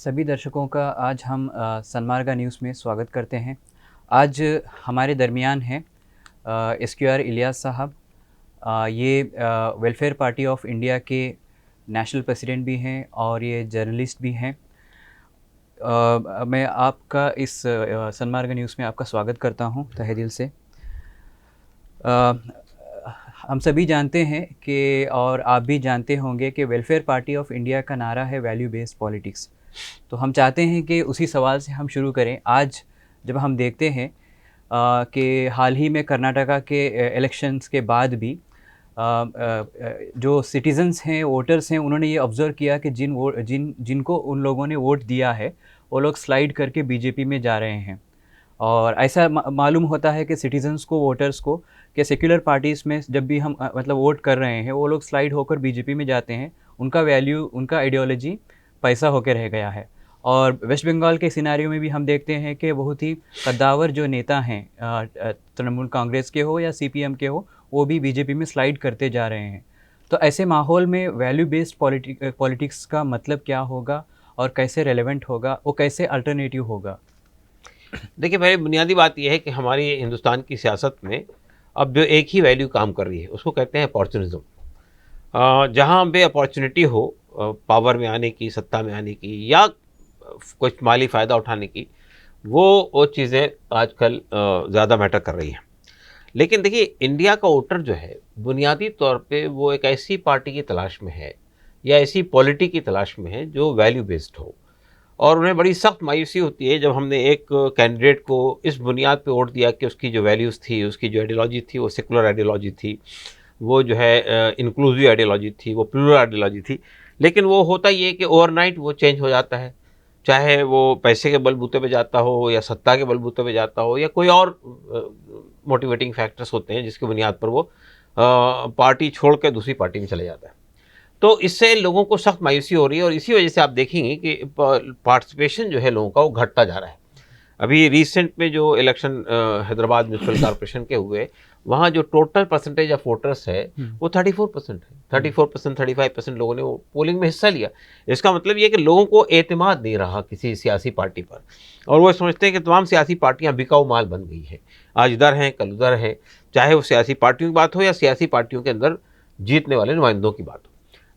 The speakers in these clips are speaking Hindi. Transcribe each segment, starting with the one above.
सभी दर्शकों का आज हम सनमार्गा न्यूज़ में स्वागत करते हैं। आज हमारे दरमियान हैं SQR इलियास साहब। ये वेलफेयर पार्टी ऑफ इंडिया के नेशनल प्रेसिडेंट भी हैं और ये जर्नलिस्ट भी हैं। मैं आपका इस सनमार्गा न्यूज़ में आपका स्वागत करता हूं तहे दिल से। हम सभी जानते हैं कि और आप भी जानते होंगे कि वेलफेयर पार्टी ऑफ इंडिया का नारा है वैल्यू बेस्ड पॉलिटिक्स। तो हम चाहते हैं कि उसी सवाल से हम शुरू करें। आज जब हम देखते हैं कि हाल ही में कर्नाटका के इलेक्शंस के बाद भी जो सिटीजन्स हैं, वोटर्स हैं, उन्होंने ये ऑब्ज़र्व किया कि जिनको उन लोगों ने वोट दिया है वो लोग स्लाइड करके बीजेपी में जा रहे हैं। और ऐसा मालूम होता है कि सिटीजन्स को, वोटर्स को, कि सेक्युलर पार्टीज़ में जब भी हम मतलब वोट कर रहे हैं वो लोग स्लाइड होकर बीजेपी में जाते हैं। उनका वैल्यू, उनका आइडियोलॉजी पैसा होकर रह गया है। और वेस्ट बंगाल के सिनेरियो में भी हम देखते हैं कि बहुत ही कद्दावर जो नेता हैं, तृणमूल कांग्रेस के हो या CPM के हो, वो भी बीजेपी में स्लाइड करते जा रहे हैं। तो ऐसे माहौल में वैल्यू बेस्ड पॉलिटिक्स का मतलब क्या होगा और कैसे रेलेवेंट होगा, वो कैसे अल्टरनेटिव होगा? देखिए, पहले बुनियादी बात यह है कि हमारी हिंदुस्तान की सियासत में अब जो एक ही वैल्यू काम कर रही है उसको कहते हैं अपॉर्चुनिज्म। जहाँ पे अपॉर्चुनिटी हो पावर में आने की, सत्ता में आने की या कुछ माली फ़ायदा उठाने की, वो चीज़ें आजकल ज़्यादा मैटर कर रही हैं। लेकिन देखिए, इंडिया का वोटर जो है बुनियादी तौर पे वो एक ऐसी पार्टी की तलाश में है या ऐसी पॉलिटी की तलाश में है जो वैल्यू बेस्ड हो। और उन्हें बड़ी सख्त मायूसी होती है जब हमने एक कैंडिडेट को इस बुनियाद पे वोट दिया कि उसकी जो वैल्यूज़ थी, उसकी जो आइडियोलॉजी थी, वो सेकुलर आइडियोलॉजी थी, वो जो है इंक्लूसिव आइडियोलॉजी थी, वो प्लूरल आइडियोलॉजी थी। लेकिन वो होता ये कि ओवरनाइट वो चेंज हो जाता है, चाहे वो पैसे के बलबूते पे जाता हो या सत्ता के बलबूते पे जाता हो या कोई और मोटिवेटिंग फैक्टर्स होते हैं जिसकी बुनियाद पर वो पार्टी छोड़ कर दूसरी पार्टी में चले जाता है। तो इससे लोगों को सख्त मायूसी हो रही है और इसी वजह से आप देखेंगे कि पार्टिसिपेशन जो है लोगों का वो घटता जा रहा है। अभी रिसेंट में जो इलेक्शन हैदराबाद म्यूनसिपल कॉर्पोरेशन के हुए, वहाँ जो टोटल परसेंटेज ऑफ वोटर्स है वो 34% है। 34%, 35% लोगों ने वो पोलिंग में हिस्सा लिया। इसका मतलब ये कि लोगों को एतमाद नहीं रहा किसी सियासी पार्टी पर और वो समझते हैं कि तमाम सियासी पार्टियाँ बिकाऊ माल बन गई हैं, आज इधर हैं कल उधर हैं, चाहे वो सियासी पार्टियों की बात हो या सियासी पार्टियों के अंदर जीतने वाले नुमाइंदों की बात हो।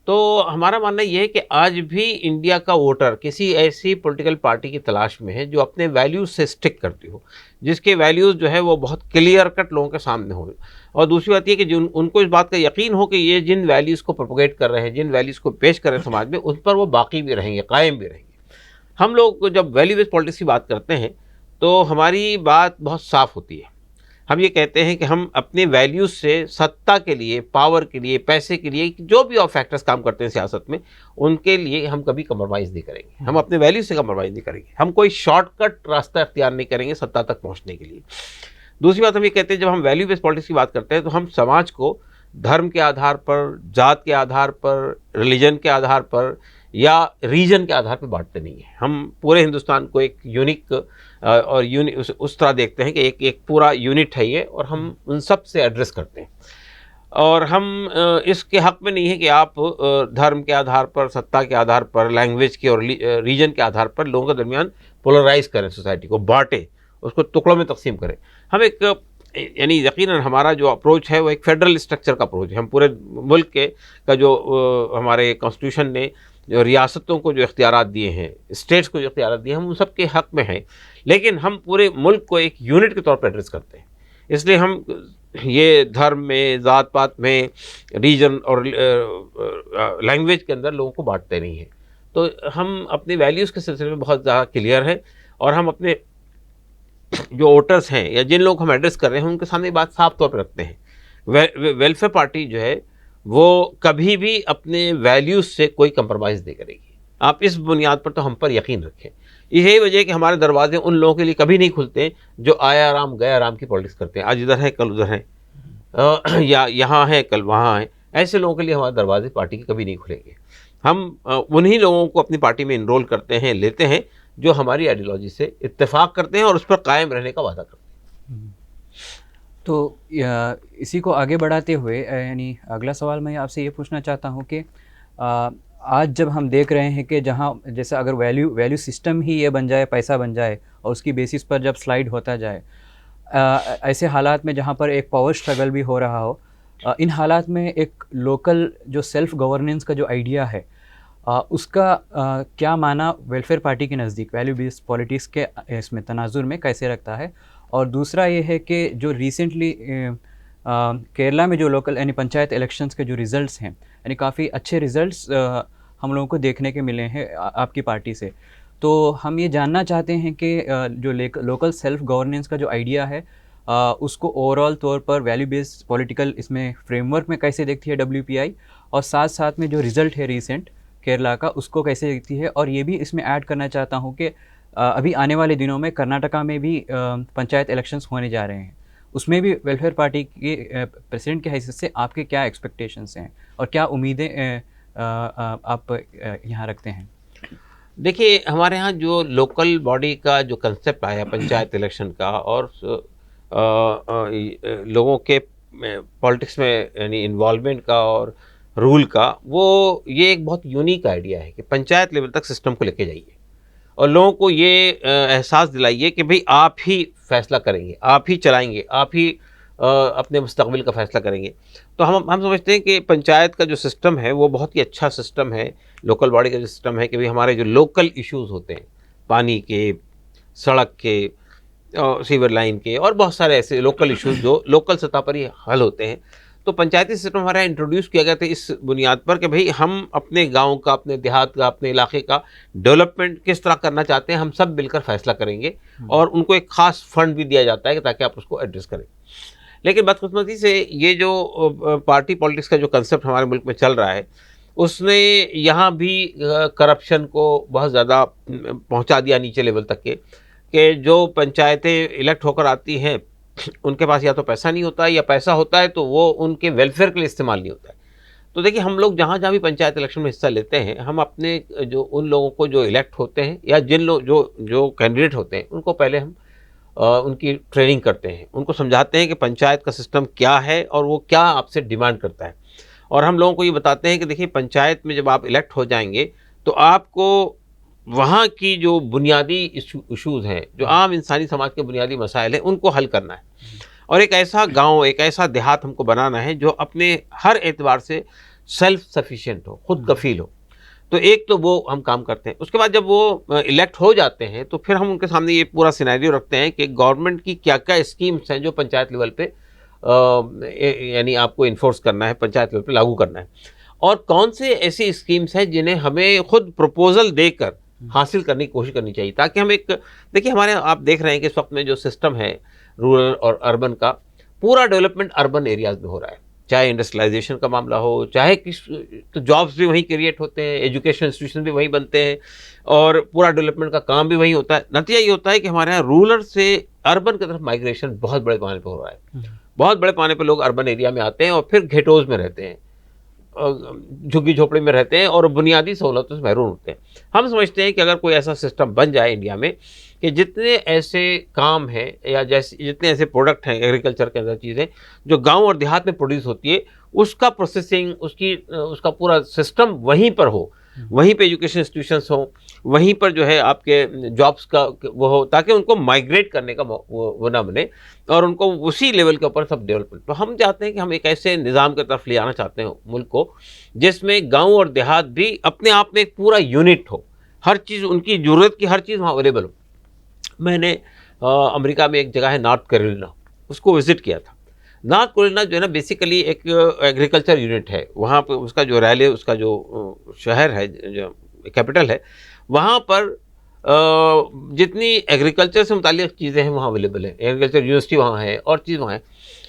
तो हमारा मानना यह है कि आज भी इंडिया का वोटर किसी ऐसी पॉलिटिकल पार्टी की तलाश में है जो अपने वैल्यूज़ से स्टिक करती हो, जिसके वैल्यूज़ जो है वो बहुत क्लियर कट लोगों के सामने हो। और दूसरी बात यह कि जो उनको इस बात का यकीन हो कि ये जिन वैल्यूज़ को प्रोपोगेट कर रहे हैं, जिन वैल्यूज़ को पेश कर रहे हैं समाज में, उस पर वो बाकी भी रहेंगे, कायम भी रहेंगे। हम लोग जब वैल्यू बेस्ड पॉलिटिक्स की बात करते हैं तो हमारी बात बहुत साफ़ होती है। हम ये कहते हैं कि हम अपने वैल्यूज़ से सत्ता के लिए, पावर के लिए, पैसे के लिए, जो भी और फैक्टर्स काम करते हैं सियासत में, उनके लिए हम कभी कम्प्रोमाइज़ नहीं करेंगे। हम अपने वैल्यूज़ से कम्प्रोमाइज़ नहीं करेंगे। हम कोई शॉर्टकट रास्ता इख्तियार नहीं करेंगे सत्ता तक पहुंचने के लिए। दूसरी बात हम ये कहते हैं, जब हम वैल्यू बेस्ड पॉलिटिक्स की बात करते हैं तो हम समाज को धर्म के आधार पर, जात के आधार पर, रिलीजन के आधार पर या रीजन के आधार पर बांटते नहीं हैं। हम पूरे हिंदुस्तान को एक यूनिक और उस तरह देखते हैं कि एक पूरा यूनिट है ये, और हम उन सब से एड्रेस करते हैं। और हम इसके हक़ में नहीं है कि आप धर्म के आधार पर, सत्ता के आधार पर, लैंग्वेज के और रीजन के आधार पर लोगों के दरमियान पोलराइज करें, सोसाइटी को बांटें, उसको टुकड़ों में तकसीम करें। हम एक यानी यकीनन हमारा जो अप्रोच है वो एक फेडरल स्ट्रक्चर का अप्रोच है। हम पूरे मुल्क का जो हमारे कॉन्स्टिट्यूशन ने जो रियासतों को जो इख्तियारात दिए हैं, स्टेट्स को जो इख्तियारात दिए हैं, हम उन सब के हक़ में हैं। लेकिन हम पूरे मुल्क को एक यूनिट के तौर पर एड्रेस करते हैं। इसलिए हम ये धर्म में, ज़ात पात में, रीजन और लैंग्वेज के अंदर लोगों को बांटते नहीं हैं। तो हम अपने वैल्यूज़ के सिलसिले में बहुत ज़्यादा क्लियर हैं और हम अपने जो वोटर्स हैं या जिन लोग हम एड्रेस कर रहे हैं उनके सामने बात साफ तौर पर रखते हैं। वेलफेयर पार्टी जो है वो कभी भी अपने वैल्यूज़ से कोई कंप्रोमाइज़ नहीं करेगी। आप इस बुनियाद पर तो हम पर यकीन रखें। यही वजह है कि हमारे दरवाजे उन लोगों के लिए कभी नहीं खुलते जो आया राम गया राम की पॉलिटिक्स करते हैं, आज इधर है कल उधर है, या यहाँ है कल वहाँ है। ऐसे लोगों के लिए हमारे दरवाजे पार्टी के कभी नहीं खुलेंगे। हम उन्हीं लोगों को अपनी पार्टी में इनरोल करते हैं, लेते हैं, जो हमारी आइडियोलॉजी से इत्तेफाक करते हैं और उस पर कायम रहने का वादा करते हैं। तो इसी को आगे बढ़ाते हुए यानी अगला सवाल मैं आपसे ये पूछना चाहता हूँ कि आज जब हम देख रहे हैं कि जहाँ जैसे अगर वैल्यू सिस्टम ही ये बन जाए, पैसा बन जाए और उसकी बेसिस पर जब स्लाइड होता जाए, ऐसे हालात में जहाँ पर एक पावर स्ट्रगल भी हो रहा हो, इन हालात में एक लोकल जो सेल्फ गवर्नेंस का जो आइडिया है, उसका क्या माना वेलफेयर पार्टी के नज़दीक वैल्यू बेस्ड पॉलिटिक्स के इसमें तनाजुर में कैसे रखता है? और दूसरा ये है कि जो रिसेंटली केरला में जो लोकल यानी पंचायत इलेक्शंस के जो रिज़ल्ट्स हैं, यानी काफ़ी अच्छे रिज़ल्ट्स हम लोगों को देखने के मिले हैं आपकी पार्टी से। तो हम ये जानना चाहते हैं कि जो लोकल सेल्फ गवर्नेंस का जो आइडिया है, उसको ओवरऑल तौर पर वैल्यू बेस्ड पॉलिटिकल इसमें फ्रेमवर्क में कैसे देखती है WPI, और साथ साथ में जो रिज़ल्ट है रीसेंट केरला का, उसको कैसे देखती है। और ये भी इसमें ऐड करना चाहता हूँ कि अभी आने वाले दिनों में कर्नाटका में भी पंचायत इलेक्शंस होने जा रहे हैं, उसमें भी वेलफेयर पार्टी के प्रेसिडेंट की हैसियत से आपके क्या एक्सपेक्टेशंस हैं और क्या उम्मीदें आप यहाँ रखते हैं? देखिए, हमारे यहाँ जो लोकल बॉडी का जो कंसेप्ट आया पंचायत इलेक्शन का, और लोगों के पॉलिटिक्स में यानी इन्वॉल्वमेंट का और रूल का, वो ये एक बहुत यूनिक आइडिया है कि पंचायत लेवल तक सिस्टम को लेके जाइए और लोगों को ये एहसास दिलाइए कि भाई आप ही फैसला करेंगे, आप ही चलाएंगे, आप ही अपने मुस्तकबिल का फैसला करेंगे। तो हम समझते हैं कि पंचायत का जो सिस्टम है वो बहुत ही अच्छा सिस्टम है। लोकल बॉडी का जो सिस्टम है कि भाई हमारे जो लोकल इश्यूज़ होते हैं, पानी के, सड़क के, सीवर लाइन के, और बहुत सारे ऐसे लोकल इश्यूज़ जो लोकल सतह पर ही हल होते हैं, तो पंचायती सिस्टम हमारा इंट्रोड्यूस किया गया था इस बुनियाद पर कि भाई हम अपने गांव का, अपने देहात का, अपने इलाके का डेवलपमेंट किस तरह करना चाहते हैं, हम सब मिलकर फैसला करेंगे और उनको एक खास फंड भी दिया जाता है ताकि आप उसको एड्रेस करें। लेकिन बदकिस्मती से ये जो पार्टी पॉलिटिक्स का जो कंसेप्ट हमारे मुल्क में चल रहा है, उसने यहाँ भी करप्शन को बहुत ज़्यादा पहुँचा दिया नीचे लेवल तक के, कि जो पंचायतें इलेक्ट होकर आती हैं उनके पास या तो पैसा नहीं होता है, या पैसा होता है तो वो उनके वेलफेयर के लिए इस्तेमाल नहीं होता है। तो देखिए, हम लोग जहाँ जहाँ भी पंचायत इलेक्शन में हिस्सा लेते हैं, हम अपने जो उन लोगों को जो इलेक्ट होते हैं या जिन लोग जो कैंडिडेट होते हैं, उनको पहले हम उनकी ट्रेनिंग करते हैं, उनको समझाते हैं कि पंचायत का सिस्टम क्या है और वो क्या आपसे डिमांड करता है। और हम लोगों को ये बताते हैं कि देखिए, पंचायत में जब आप इलेक्ट हो जाएंगे तो आपको वहाँ की जो बुनियादी इशूज़ हैं, जो आम इंसानी समाज के बुनियादी मसाइल हैं, उनको हल करना है। और एक ऐसा गांव, एक ऐसा देहात हमको बनाना है जो अपने हर एतबार से सेल्फ सफिशिएंट हो, खुद कफील हो। तो एक तो वो हम काम करते हैं। उसके बाद जब वो इलेक्ट हो जाते हैं तो फिर हम उनके सामने ये पूरा सिनेरियो रखते हैं कि गवर्नमेंट की क्या क्या स्कीम्स हैं जो पंचायत लेवल पे यानी आपको इन्फोर्स करना है, पंचायत लेवल पे लागू करना है, और कौन से ऐसी स्कीम्स हैं जिन्हें हमें खुद प्रपोजल देकर हासिल करने की कोशिश करनी चाहिए, ताकि हम एक, देखिए हमारे, आप देख रहे हैं कि इस वक्त में जो सिस्टम है रूरल और अर्बन का, पूरा डेवलपमेंट अर्बन एरियाज में हो रहा है, चाहे इंडस्ट्रियलाइजेशन का मामला हो, चाहे किस, तो जॉब्स भी वहीं क्रिएट होते हैं, एजुकेशन इंस्टीट्यूशन भी वहीं बनते हैं, और पूरा डेवलपमेंट का काम भी वहीं होता है। नतीजा ये होता है कि हमारे यहाँ रूरल से अर्बन की तरफ माइग्रेशन बहुत बड़े पैमाने पर हो रहा है। बहुत बड़े पैमाने पर लोग अर्बन एरिया में आते हैं और फिर घेटोज में रहते हैं, झुग्गी झोपड़ी में रहते हैं और बुनियादी सहूलतों से महरूम होते हैं। हम समझते हैं कि अगर कोई ऐसा सिस्टम बन जाए इंडिया में कि जितने ऐसे काम हैं या जैसे जितने ऐसे प्रोडक्ट हैं एग्रीकल्चर के अंदर, चीज़ें जो गांव और देहात में प्रोड्यूस होती है, उसका प्रोसेसिंग, उसका पूरा सिस्टम वहीं पर हो, वहीं पे एजुकेशन इंस्टीट्यूशंस हों, वहीं पर जो है आपके जॉब्स का वो हो, ताकि उनको माइग्रेट करने का वो ना बने और उनको उसी लेवल के ऊपर सब डेवलपमेंट। तो हम चाहते हैं कि हम एक ऐसे निज़ाम की तरफ ले आना चाहते हैं मुल्क को, जिसमें गांव और देहात भी अपने आप में एक पूरा यूनिट हो, हर चीज़, उनकी ज़रूरत की हर चीज़ वहाँ अवेलेबल हो। मैंने अमेरिका में एक जगह है नॉर्थ कैरोलिना, उसको विज़िट किया था। नॉर्थ कैरोलिना जो है ना, बेसिकली एक एग्रीकल्चर यूनिट है। वहाँ पर उसका जो रैले, उसका जो शहर है, जो कैपिटल है, वहाँ पर जितनी एग्रीकल्चर से मुताल्लिक़ चीज़ें हैं वहाँ अवेलेबल है। एग्रीकल्चर यूनिवर्सिटी वहाँ है और चीज़ वहाँ है।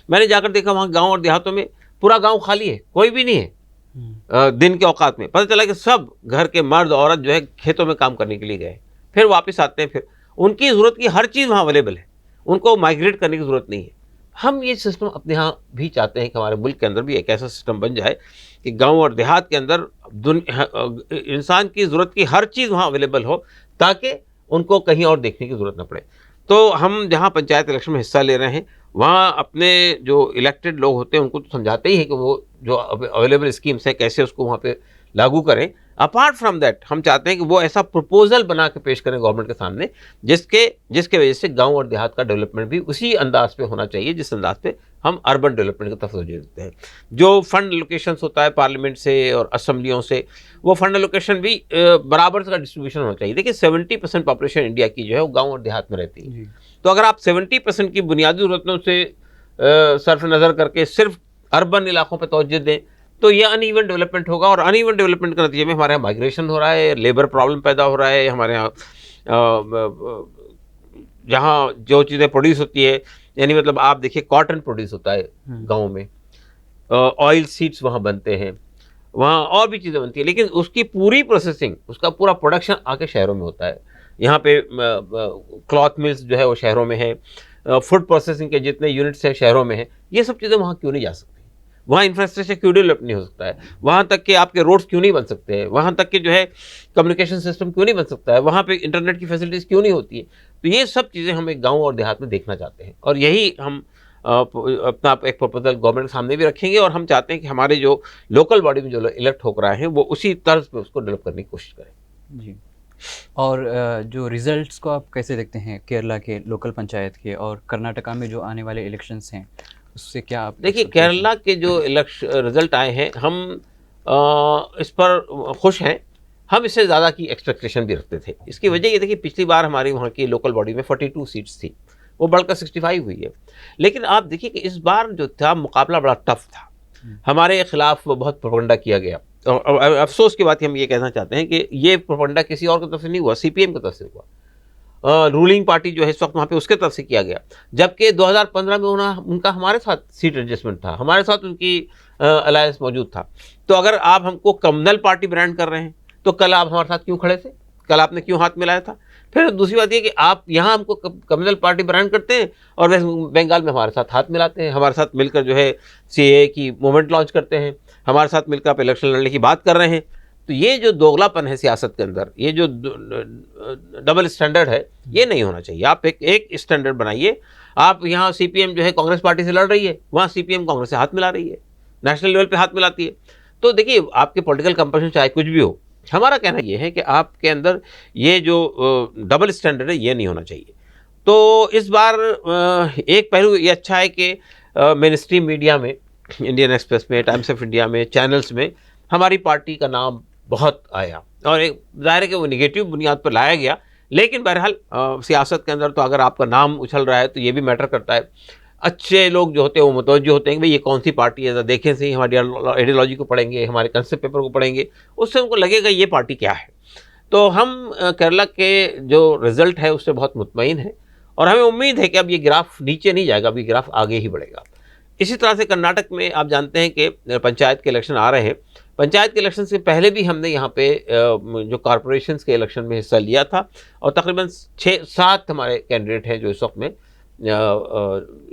मैंने जाकर देखा वहाँ गांव और देहातों में पूरा गांव खाली है, कोई भी नहीं है। दिन के औकात में पता चला कि सब घर के मर्द औरत जो है खेतों में काम करने के लिए गए, फिर वापस आते हैं, फिर उनकी ज़रूरत की हर चीज़ वहाँ अवेलेबल है, उनको माइग्रेट करने की ज़रूरत नहीं है। हम ये सिस्टम अपने यहाँ भी चाहते हैं कि हमारे मुल्क के अंदर भी एक ऐसा सिस्टम बन जाए कि गांव और देहात के अंदर इंसान की ज़रूरत की हर चीज़ वहाँ अवेलेबल हो, ताकि उनको कहीं और देखने की ज़रूरत न पड़े। तो हम जहाँ पंचायत इलेक्शन में हिस्सा ले रहे हैं, वहाँ अपने जो इलेक्टेड लोग होते हैं उनको तो समझाते ही हैं कि वो जो अवेलेबल स्कीम्स हैं कैसे उसको वहाँ पे लागू करें। अपार्ट फ्रॉम दैट हम चाहते हैं कि वो ऐसा प्रपोजल बना के पेश करें गवर्नमेंट के सामने जिसके वजह से गांव और देहात का डेवलपमेंट भी उसी अंदाज पे होना चाहिए जिस अंदाज पे हम अर्बन डेवलपमेंट की तरफ तवज्जो देते हैं। जो फंड एलोकेशंस होता है पार्लियामेंट से और असेंबलियों से, वो फंड एलोकेशन भी बराबर का डिस्ट्रीब्यूशन होना चाहिए। देखिए 70% पॉपुलेशन इंडिया की जो है वो गाँव और देहात में रहती है, तो अगर आप 70% की बुनियादी जरूरतों से सर्फ नज़र करके सिर्फ अर्बन इलाकों पर तवज्जो दें तो ये अनइवन डेवलपमेंट होगा, और अनइवन डेवलपमेंट के नतीजे में हमारे यहाँ माइग्रेशन हो रहा है, लेबर प्रॉब्लम पैदा हो रहा है, हमारे यहाँ जहाँ जो चीज़ें प्रोड्यूस होती है, यानी मतलब आप देखिए कॉटन प्रोड्यूस होता है गाँव में, ऑयल सीड्स वहाँ बनते हैं, वहाँ और भी चीज़ें बनती है, लेकिन उसकी पूरी प्रोसेसिंग, उसका पूरा प्रोडक्शन आके शहरों में होता है। यहाँ पे क्लॉथ मिल्स जो है वो शहरों में है, फूड प्रोसेसिंग के जितने यूनिट्स हैं शहरों में है, ये सब चीज़ें वहाँ क्यों नहीं जा सकती? वहाँ इंफ्रास्ट्रक्चर क्यों डेवलप नहीं हो सकता है? वहाँ तक कि आपके रोड्स क्यों नहीं बन सकते हैं? वहाँ तक कि जो है कम्युनिकेशन सिस्टम क्यों नहीं बन सकता है? वहाँ पे इंटरनेट की फैसिलिटीज़ क्यों नहीं होती है? तो ये सब चीज़ें हम एक गाँव और देहात में देखना चाहते हैं, और यही हम अपना एक प्रपोजल गवर्नमेंट के सामने भी रखेंगे, और हम चाहते हैं कि हमारे जो लोकल बॉडी में जो लोग इलेक्ट हो रहे हैं वो उसी तर्ज पे उसको डेवलप करने की कोशिश करें। जी। और जो रिजल्ट्स को आप कैसे देखते हैं केरला के लोकल पंचायत के, और कर्नाटका में जो आने वाले इलेक्शंस हैं उससे क्या आप देखिए केरला के जो रिजल्ट आए हैं, हम इस पर खुश हैं। हम इससे ज़्यादा की एक्सपेक्टेशन भी रखते थे। इसकी वजह ये थी कि पिछली बार हमारी वहाँ की लोकल बॉडी में 42 सीट्स थी, वो बढ़कर 65 हुई है। लेकिन आप देखिए कि इस बार जो था मुकाबला बड़ा टफ था, हमारे खिलाफ बहुत प्रोपेगेंडा किया गया, और अफसोस की बात हम ये कहना चाहते हैं कि ये प्रोपेगेंडा किसी और की तरफ से नहीं हुआ, सीपीएम की तरफ से हुआ। रूलिंग पार्टी जो है इस वक्त वहाँ पे उसके तरफ से किया गया, जबकि 2015 में उनका हमारे साथ सीट एडजस्टमेंट था, हमारे साथ उनकी अलायंस मौजूद था। तो अगर आप हमको कम्युनल पार्टी ब्रांड कर रहे हैं तो कल आप हमारे साथ क्यों खड़े थे? कल आपने क्यों हाथ मिलाया था? फिर दूसरी बात ये कि आप यहाँ हमको कम्युनल पार्टी ब्रांड करते हैं और वेस्ट बंगाल में हमारे साथ हाथ मिलाते हैं, हमारे साथ मिलकर जो है सीएए की मूवमेंट लॉन्च करते हैं, हमारे साथ मिलकर आप इलेक्शन लड़ने की बात कर रहे हैं। तो ये जो दोगलापन है सियासत के अंदर, ये जो डबल स्टैंडर्ड है, ये नहीं होना चाहिए। आप एक स्टैंडर्ड बनाइए। आप यहाँ सीपीएम जो है कांग्रेस पार्टी से लड़ रही है, वहाँ सीपीएम कांग्रेस से हाथ मिला रही है, नेशनल लेवल पे हाथ मिलाती है। तो देखिए आपके पॉलिटिकल कंपटीशन चाहे कुछ भी हो, हमारा कहना ये है कि आपके अंदर ये जो डबल स्टैंडर्ड है ये नहीं होना चाहिए। तो इस बार एक पहलू ये अच्छा है कि मेन स्ट्रीम मीडिया में, इंडियन एक्सप्रेस में, टाइम्स ऑफ इंडिया में, चैनल्स में हमारी पार्टी का नाम बहुत आया, और एक ज़ाहिर है कि वो निगेटिव बुनियाद पर लाया गया। लेकिन बहरहाल सियासत के अंदर तो अगर आपका नाम उछल रहा है तो ये भी मैटर करता है। अच्छे लोग जो होते हैं वो मुतवज्जो होते हैं कि भाई ये कौन सी पार्टी है, देखें सही, हमारी आइडियोलॉजी को पढ़ेंगे, हमारे कंसेप्ट पेपर को पढ़ेंगे, उससे उनको लगेगा ये पार्टी क्या है। तो हम केरला के जो रिज़ल्ट है उससे बहुत मुतमईन है, और हमें उम्मीद है कि अब ये ग्राफ नीचे नहीं जाएगा, अब ये ग्राफ आगे ही बढ़ेगा। इसी तरह से कर्नाटक में आप जानते हैं कि पंचायत के इलेक्शन आ रहे हैं। पंचायत के इलेक्शन से पहले भी हमने यहाँ पे जो कॉरपोरेशंस के इलेक्शन में हिस्सा लिया था, और तकरीबन 6-7 हमारे कैंडिडेट हैं जो इस वक्त में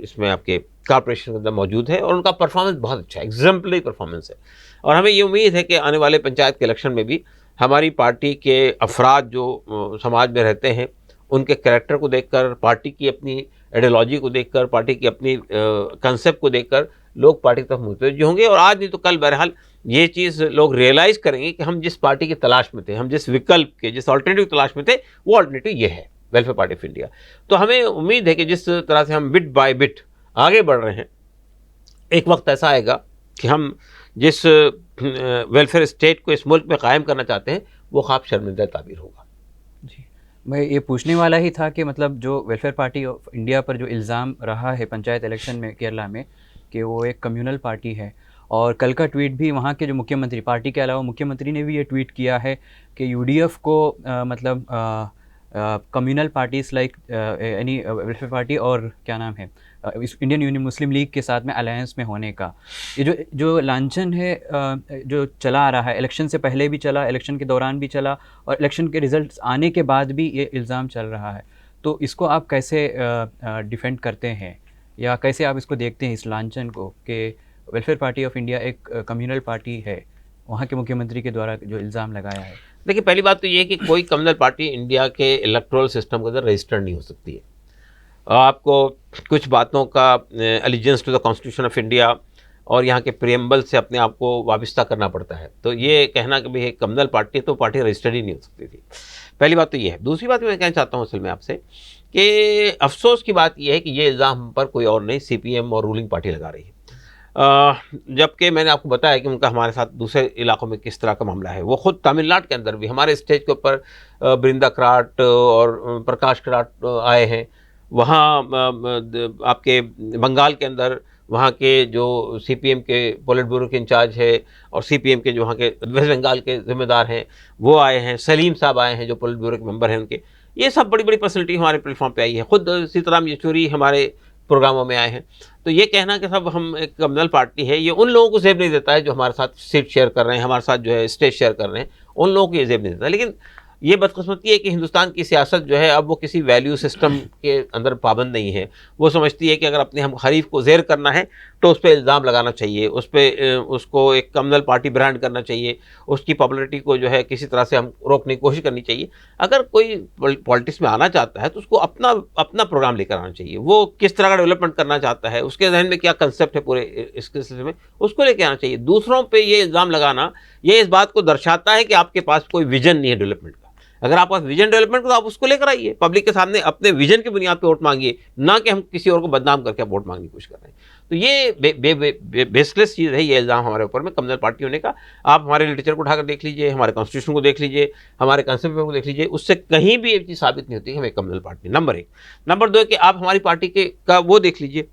इसमें आपके कॉरपोरेशन के अंदर मौजूद है, और उनका परफॉर्मेंस बहुत अच्छा है, एग्जाम्पलरी परफॉर्मेंस है। और हमें ये उम्मीद है कि आने वाले पंचायत के इलेक्शन में भी हमारी पार्टी के अफराद जो समाज में रहते हैं, उनके कैरेक्टर को देखकर, पार्टी की अपनी आइडियोलॉजी को देखकर, पार्टी की अपनी कंसेप्ट को देखकर लोग पार्टी की तरफ मुतवज्जो होंगे। और आज नहीं तो कल बहरहाल ये चीज़ लोग रियलाइज़ करेंगे कि हम जिस पार्टी की तलाश में थे, हम जिस विकल्प के, जिस ऑल्टरनेटिव तलाश में थे, वो ऑल्टरनेटिव ये है, वेलफेयर पार्टी ऑफ इंडिया। तो हमें उम्मीद है कि जिस तरह से हम बिट बाय बिट आगे बढ़ रहे हैं, एक वक्त ऐसा आएगा कि हम जिस वेलफेयर स्टेट को इस मुल्क में कायम करना चाहते हैं वो ख्वाब शर्मिंदा ताबीर होगा। जी, मैं ये पूछने वाला ही था कि मतलब जो वेलफेयर पार्टी ऑफ इंडिया पर जो इल्ज़ाम रहा है पंचायत इलेक्शन में केरला में कि वो एक कम्युनल पार्टी है, और कल का ट्वीट भी वहाँ के जो मुख्यमंत्री, पार्टी के अलावा मुख्यमंत्री ने भी ये ट्वीट किया है कि यूडीएफ को मतलब कम्युनल पार्टीज लाइक यानी वेलफेयर पार्टी और क्या नाम है इंडियन यूनियन मुस्लिम लीग के साथ में अलायंस में होने का, ये जो लांछन है जो चला आ रहा है, इलेक्शन से पहले भी चला, इलेक्शन के दौरान भी चला, और इलेक्शन के रिजल्ट्स आने के बाद भी ये इल्ज़ाम चल रहा है। तो इसको आप कैसे डिफेंड करते हैं, या कैसे आप इसको देखते हैं इस लांछन को कि वेलफेयर पार्टी ऑफ इंडिया एक कम्युनल पार्टी है, वहाँ के मुख्यमंत्री के द्वारा जो इल्ज़ाम लगाया है? देखिए पहली बात तो ये है कि कोई कम्युनल पार्टी इंडिया के इलेक्टोरल सिस्टम के अंदर रजिस्टर्ड नहीं हो सकती है। आपको कुछ बातों का allegiance to the constitution of India, और यहाँ के प्रियम्बल से अपने आप को वाबस्ता करना पड़ता है। तो ये कहना कि भाई एक कम्युनल पार्टी है तो पार्टी रजिस्टर्ड ही नहीं हो सकती थी। पहली बात तो ये है। दूसरी बात मैं कहना चाहता हूँ असल में आपसे कि अफसोस की बात यह है कि ये इल्ज़ाम हम पर कोई और नहीं, CPM और रूलिंग पार्टी लगा रही है। जबकि मैंने आपको बताया कि उनका हमारे साथ दूसरे इलाकों में किस तरह का मामला है। वो खुद तमिलनाडु के अंदर भी हमारे स्टेज के ऊपर बृंदा कराट और प्रकाश कराट आए हैं। वहाँ आपके बंगाल के अंदर वहाँ के जो CPM के पोलिट ब्यूरो के इंचार्ज है और CPM के जो वहाँ के वेस्ट बंगाल के जिम्मेदार हैं वो आए हैं। सलीम साहब आए हैं जो पोलिट ब्यूरो के मेंबर हैं उनके। ये सब बड़ी बड़ी पर्सनैलिटी हमारे प्लेटफॉर्म पे आई है। खुद सीताराम येचुरी हमारे प्रोग्रामों में आए हैं। तो ये कहना कि सब हम एक कम्युनल पार्टी है, ये उन लोगों को जेब नहीं देता है जो हमारे साथ सीट शेयर कर रहे हैं, हमारे साथ जो है स्टेज शेयर कर रहे हैं, उन लोगों को ये जेब नहीं देता। लेकिन ये बदकिस्मती है कि हिंदुस्तान की सियासत जो है अब वो किसी वैल्यू सिस्टम के अंदर पाबंद नहीं है। वो समझती है कि अगर अपने हम हरीफ को ज़ेर करना है तो उस पर इल्ज़ाम लगाना चाहिए, उस पर उसको एक कम्युनल पार्टी ब्रांड करना चाहिए, उसकी पॉपुलरिटी को जो है किसी तरह से हम रोकने की कोशिश करनी चाहिए। अगर कोई पॉलिटिक्स में आना चाहता है तो उसको अपना प्रोग्राम लेकर आना चाहिए। वो किस तरह का डेवलपमेंट करना चाहता है, उसके जहन में क्या कंसेप्ट है पूरे इसके सिलसिले में, उसको लेकर आना चाहिए। दूसरों पर ये इल्ज़ाम लगाना ये इस बात को दर्शाता है कि आपके पास कोई विजन नहीं है डेवलपमेंट का। अगर आपके पास विजन डेवलपमेंट को तो आप उसको लेकर आइए, पब्लिक के सामने अपने विजन की बुनियाद पर वोट मांगिए, ना कि हम किसी और को बदनाम करके आप वोट मांगने की कोशिश कर रहे हैं। तो ये बेसलेस चीज़ है, ये इल्ज़ाम हमारे ऊपर में कम्युनल पार्टी होने का। आप हमारे लिटरेचर को उठाकर देख लीजिए, हमारे कॉन्स्टिट्यूशन को देख लीजिए, हमारे कंसेप्ट को देख लीजिए, उससे कहीं भी ये चीज़ साबित नहीं होती कि हम एक कम्युनल पार्टी। नंबर 1। नंबर 2 कि आप हमारी पार्टी के का वो देख लीजिए,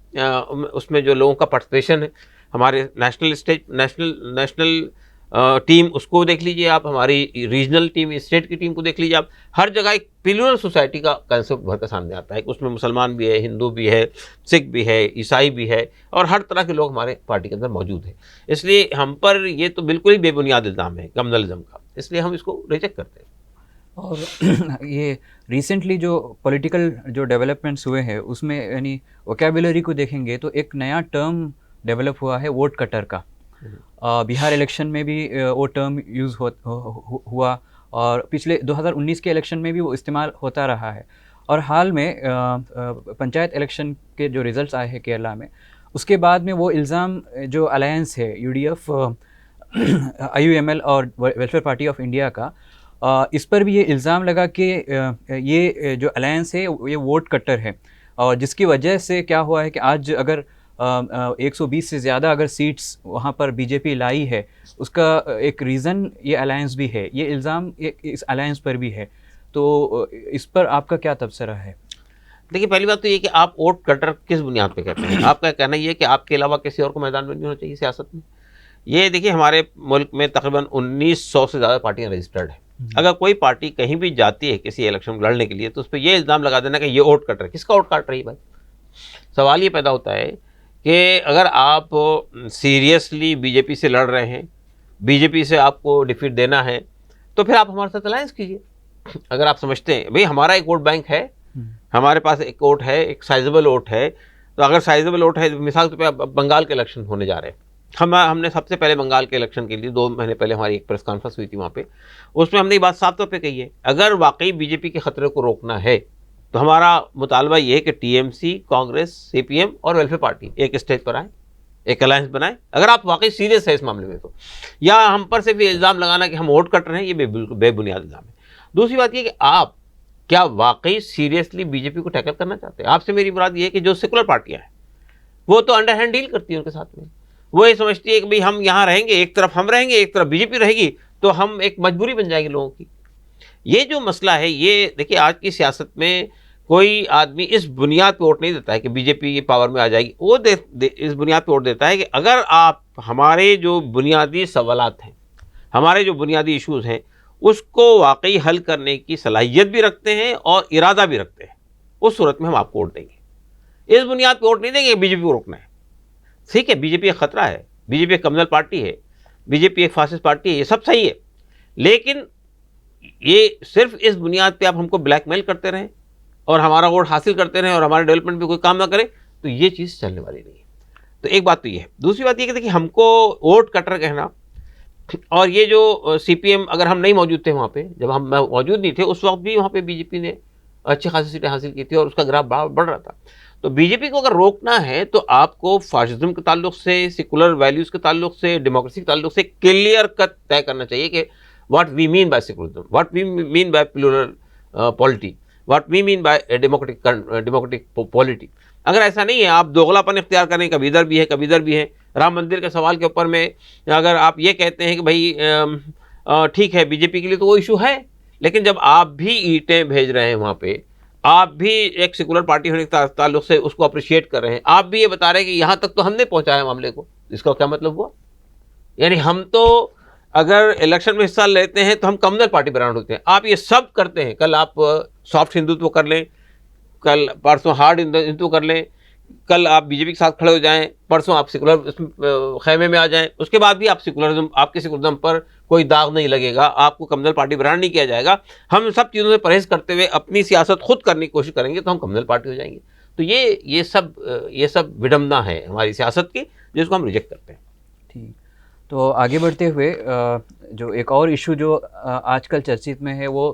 उसमें जो लोगों का पार्टिसिपेशन है, हमारे नेशनल स्टेज नेशनल टीम उसको देख लीजिए आप, हमारी रीजनल टीम स्टेट की टीम को देख लीजिए आप। हर जगह एक प्लूरल सोसाइटी का कंसेप्ट भर कर सामने आता है कि उसमें मुसलमान भी है, हिंदू भी है, सिख भी है, ईसाई भी है और हर तरह के लोग हमारे पार्टी के अंदर मौजूद हैं। इसलिए हम पर ये तो बिल्कुल ही बेबुनियाद इल्ज़ाम है कम्युनलिज्म का, इसलिए हम इसको रिजेक्ट करते हैं। और ये रिसेंटली जो पॉलिटिकल जो डेवलपमेंट्स हुए हैं उसमें यानी वोकैबुलरी को देखेंगे तो एक नया टर्म डेवलप हुआ है वोट कटर का। बिहार इलेक्शन में भी वो टर्म यूज़ हुआ और पिछले 2019 के इलेक्शन में भी वो इस्तेमाल होता रहा है। और हाल में पंचायत इलेक्शन के जो रिज़ल्ट्स आए हैं केरला में, उसके बाद में वो इल्ज़ाम जो अलायंस है UDF, IUML और वेलफेयर पार्टी ऑफ इंडिया का, इस पर भी ये इल्ज़ाम लगा कि ये जो अलायंस है ये वोट कटर है। और जिसकी वजह से क्या हुआ है कि आज अगर 120 से ज़्यादा अगर सीट्स वहाँ पर बीजेपी लाई है, उसका एक रीज़न ये अलायंस भी है, ये इल्ज़ाम इस अलायंस पर भी है। तो इस पर आपका क्या तबसरा है? देखिए, पहली बात तो ये कि आप वोट कटर किस बुनियाद पे कहते हैं। आपका कहना ये है कि आपके अलावा किसी और को मैदान में नहीं होना चाहिए सियासत में। ये देखिए, हमारे मुल्क में तकरीबन 1900 से ज़्यादा पार्टियाँ रजिस्टर्ड हैं। अगर कोई पार्टी कहीं भी जाती है किसी इलेक्शन में लड़ने के लिए तो उस पर यह इल्ज़ाम लगा देना कि ये वोट कटर, किसका वोट काट रही है भाई? सवाल ये पैदा होता है कि अगर आप सीरियसली बीजेपी से लड़ रहे हैं, बीजेपी से आपको डिफीट देना है, तो फिर आप हमारे साथ अलायंस कीजिए। अगर आप समझते हैं भाई हमारा एक वोट बैंक है, हमारे पास एक वोट है, एक साइजेबल वोट है, तो अगर साइजेबल वोट है, मिसाल के तौर पे बंगाल के इलेक्शन होने जा रहे हैं, हमने सबसे पहले बंगाल के इलेक्शन के लिए 2 महीने पहले हमारी एक प्रेस कॉन्फ्रेंस हुई थी वहाँ पे, उसमें हमने ये बात साफ तौर पे कही है, अगर वाकई बीजेपी के खतरे को रोकना है तो हमारा मुतालबा ये है कि TMC, कांग्रेस, CPM और वेलफेयर पार्टी एक स्टेज पर आए, एक अलायंस बनाए। अगर आप वाकई सीरियस है इस मामले में तो, या हम पर से भी इल्ज़ाम लगाना कि हम वोट कट रहे हैं, ये बेबुनियाद इल्ज़ाम है। दूसरी बात ये कि आप क्या वाकई सीरियसली बीजेपी को टैकल करना चाहते हैं? आपसे मेरी मुराद ये है कि जो सेकुलर पार्टियां हैं वो तो अंडर हैंड डील करती हैं उनके साथ में। वो ये समझती है कि भाई हम यहाँ रहेंगे, एक तरफ हम रहेंगे, एक तरफ बीजेपी रहेगी, तो हम एक मजबूरी बन जाएगी लोगों की। ये जो मसला है, ये देखिए आज की सियासत में कोई आदमी इस बुनियाद पर वोट नहीं देता है कि बीजेपी पावर में आ जाएगी। वो इस बुनियाद पर वोट देता है कि अगर आप हमारे जो बुनियादी सवालात हैं, हमारे जो बुनियादी इशूज़ हैं, उसको वाकई हल करने की सलाहियत भी रखते हैं और इरादा भी रखते हैं, उस सूरत में हम आपको वोट देंगे। इस बुनियाद पर वोट नहीं देंगे बीजेपी को रोकना है। ठीक है, बीजेपी एक खतरा है, बीजेपी एक कम्युनल पार्टी है, बीजेपी एक फासिस्ट पार्टी है, ये सब सही है, लेकिन ये सिर्फ इस बुनियाद पे आप हमको ब्लैकमेल करते रहें और हमारा वोट हासिल करते रहें और हमारे डेवलपमेंट पे कोई काम ना करें, तो ये चीज़ चलने वाली नहीं है। तो एक बात तो ये है। दूसरी बात ये कि देखिए, हमको वोट कटर कहना, और ये जो CPM, अगर हम नहीं मौजूद थे वहाँ पे, जब हम मौजूद नहीं थे उस वक्त भी वहाँ पे बीजेपी ने अच्छी खासी सीटें हासिल की थी और उसका ग्राफ बढ़ रहा था। तो बीजेपी को अगर रोकना है तो आपको फाशिज्म के ताल्लुक से, सेकुलर वैल्यूज के ताल्लुक से, डेमोक्रेसी के ताल्लुक से क्लियर कट तय करना चाहिए कि what we mean by secularism, what we mean by plural polity, what we mean by democratic polity. अगर ऐसा नहीं है, आप दोगलापन इख्तियार करें, कभी इधर भी है कभी इधर भी है। राम मंदिर के सवाल के ऊपर में अगर आप ये कहते हैं कि भाई ठीक है बीजेपी के लिए तो वो इशू है, लेकिन जब आप भी ईंटें भेज रहे हैं वहाँ पे, आप भी एक सेकुलर पार्टी होने के ताल्लुक से उसको अप्रिशिएट कर रहे हैं, आप भी ये बता रहे हैं कि यहाँ तक तो हमने पहुँचाया मामले को, इसका क्या मतलब हुआ? यानी हम तो अगर इलेक्शन में हिस्सा लेते हैं तो हम कम्युनल पार्टी ब्रांड होते हैं, आप ये सब करते हैं। कल आप सॉफ्ट हिंदुत्व कर लें, कल परसों हार्ड हिंदुत्व कर लें, कल आप बीजेपी के साथ खड़े हो जाएं, परसों आप सेकुलर खेमे में आ जाएं, उसके बाद भी आप सेकुलरिज्म, आपके सेकुलरिज्म पर कोई दाग नहीं लगेगा, आपको कम्युनल पार्टी ब्रांड नहीं किया जाएगा। हम सब चीज़ों से परहेज करते हुए अपनी सियासत खुद करने की कोशिश करेंगे तो हम कम्युनल पार्टी हो जाएंगे। तो ये सब विडम्बना है हमारी सियासत की, जिसको हम रिजेक्ट करते हैं। ठीक, तो आगे बढ़ते हुए जो एक और इशू जो आजकल चर्चित में है वो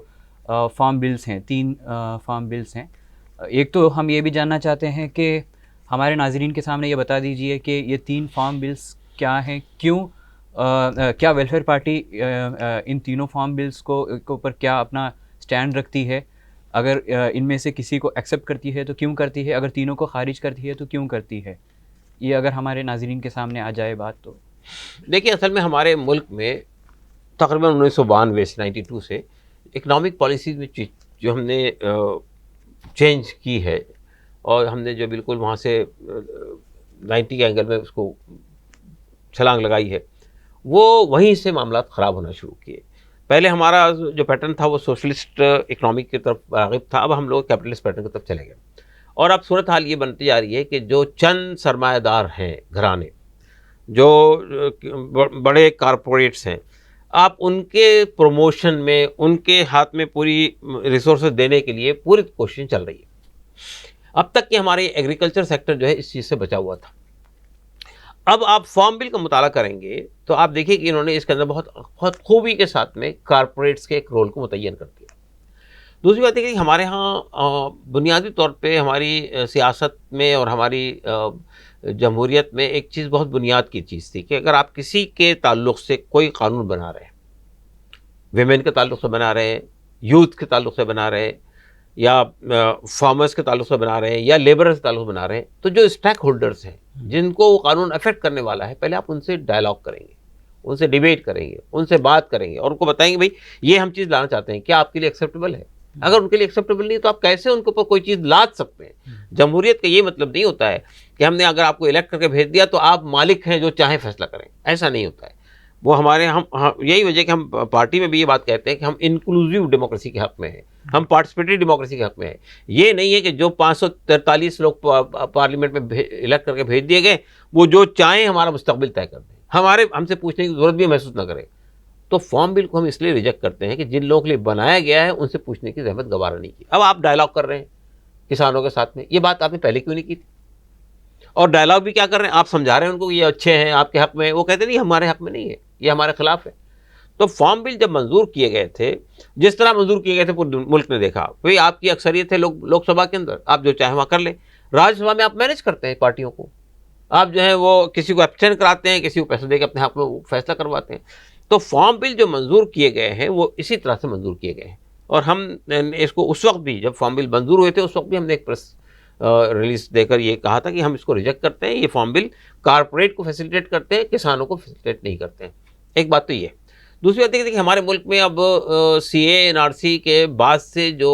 फार्म बिल्स हैं, 3 फार्म बिल्स हैं। एक तो हम ये भी जानना चाहते हैं कि हमारे नाज़रीन के सामने ये बता दीजिए कि ये 3 फार्म बिल्स क्या हैं, क्यों क्या वेलफेयर पार्टी इन तीनों फार्म बिल्स को के ऊपर क्या अपना स्टैंड रखती है, अगर इनमें से किसी को एक्सेप्ट करती है तो क्यों करती है, अगर तीनों को खारिज करती है तो क्यों करती है, ये अगर हमारे नाज़रीन के सामने आ जाए बात तो। देखिए, असल में हमारे मुल्क में तकरीबन 1992 से इकनॉमिक पॉलिसीज़ में जो हमने चेंज की है, और हमने जो बिल्कुल वहाँ से 90 के एंगल में उसको छलांग लगाई है, वो वहीं से मामला ख़राब होना शुरू किए। पहले हमारा जो पैटर्न था वो सोशलिस्ट इकनॉमिक की तरफ राग़िब था, अब हम लोग कैपिटलिस्ट पैटर्न की तरफ चले गए। और अब सूरत हाल ये बनती जा रही है कि जो चंद सरमायादार हैं घराने, जो बड़े कारपोरेट्स हैं, आप उनके प्रमोशन में, उनके हाथ में पूरी रिसोर्सेज देने के लिए पूरी कोशिश चल रही है। अब तक कि हमारे एग्रीकल्चर सेक्टर जो है इस चीज़ से बचा हुआ था। अब आप फार्म बिल का मुताला करेंगे तो आप देखिए कि इन्होंने इसके अंदर बहुत खूबी के साथ में कारपोरेट्स के एक रोल को मुतय्यन कर दिया। दूसरी बात है कि हमारे यहाँ बुनियादी तौर पे हमारी सियासत में और हमारी जमहूरियत में एक चीज़ बहुत बुनियाद की चीज़ थी कि अगर आप किसी के ताल्लुक़ से कोई कानून बना रहे हैं, वेमेन के ताल्लुक़ से बना रहे हैं, यूथ के ताल्लुक़ से बना रहे हैं, या फार्मर्स के ताल्लुक़ से बना रहे हैं, या लेबरर्स के ताल्लुक़ से बना रहे हैं, तो जो स्टेक होल्डर्स हैं जिनको वो कानून अफेक्ट करने वाला है, पहले आप उनसे डायलॉग करेंगे, उनसे डिबेट करेंगे, उनसे बात करेंगे और उनको बताएंगे भाई ये हम चीज़ लाना चाहते हैं, क्या आपके लिए एक्सेप्टेबल है? अगर उनके लिए एक्सेप्टेबल नहीं तो आप कैसे उनके ऊपर कोई चीज़ लाद सकते हैं? जमहूरियत का ये मतलब नहीं होता है कि हमने अगर आपको इलेक्ट करके भेज दिया तो आप मालिक हैं जो चाहे फैसला करें, ऐसा नहीं होता है। वो हमारे हम यही वजह कि हम पार्टी में भी ये बात कहते हैं कि हम इंक्लूसिव डेमोक्रेसी के हक़ में हैं, हम पार्टिसिपेटरी डेमोक्रेसी के हक़ में हैं। ये नहीं है कि जो 543 लोग पार्लियामेंट में इलेक्ट करके भेज दिए गए वो जो चाहें हमारा मुस्तकबिल तय कर दें, हमसे पूछने की ज़रूरत भी महसूस ना करें। तो फॉर्म बिल को हम इसलिए रिजेक्ट करते हैं कि जिन लोगों के लिए बनाया गया है उनसे पूछने की ज़हमत गवारा नहीं की। अब आप डायलॉग कर रहे हैं किसानों के साथ में, ये बात आपने पहले क्यों नहीं की थी? और डायलॉग भी क्या कर रहे हैं, आप समझा रहे हैं उनको ये अच्छे हैं, आपके हक़ में, वो कहते नहीं हमारे हक़ में नहीं है, ये हमारे खिलाफ है। तो फॉर्म बिल जब मंजूर किए गए थे, जिस तरह मंजूर किए गए थे पूरे मुल्क ने देखा, भाई आपकी अक्सरियत है लोकसभा के अंदर, आप जो चाहे वहाँ कर लें। राज्यसभा में आप मैनेज करते हैं पार्टियों को, आप जो है वो किसी को एब्सटेन कराते हैं, किसी को पैसे देकर अपने हक़ में फैसला करवाते हैं। तो फॉर्म बिल जो मंजूर किए गए हैं वो इसी तरह से मंजूर किए गए हैं। और हम इसको उस वक्त भी जब फॉर्म बिल मंजूर हुए थे उस वक्त भी हमने एक प्रेस रिलीज देकर ये कहा था कि हम इसको रिजेक्ट करते हैं, ये फॉर्म बिल कारपोरेट को फैसिलिटेट करते हैं, किसानों को फैसिलिटेट नहीं करते हैं। एक बात तो ये। दूसरी बात है कि हमारे मुल्क में अब CAA NRC के बाद से जो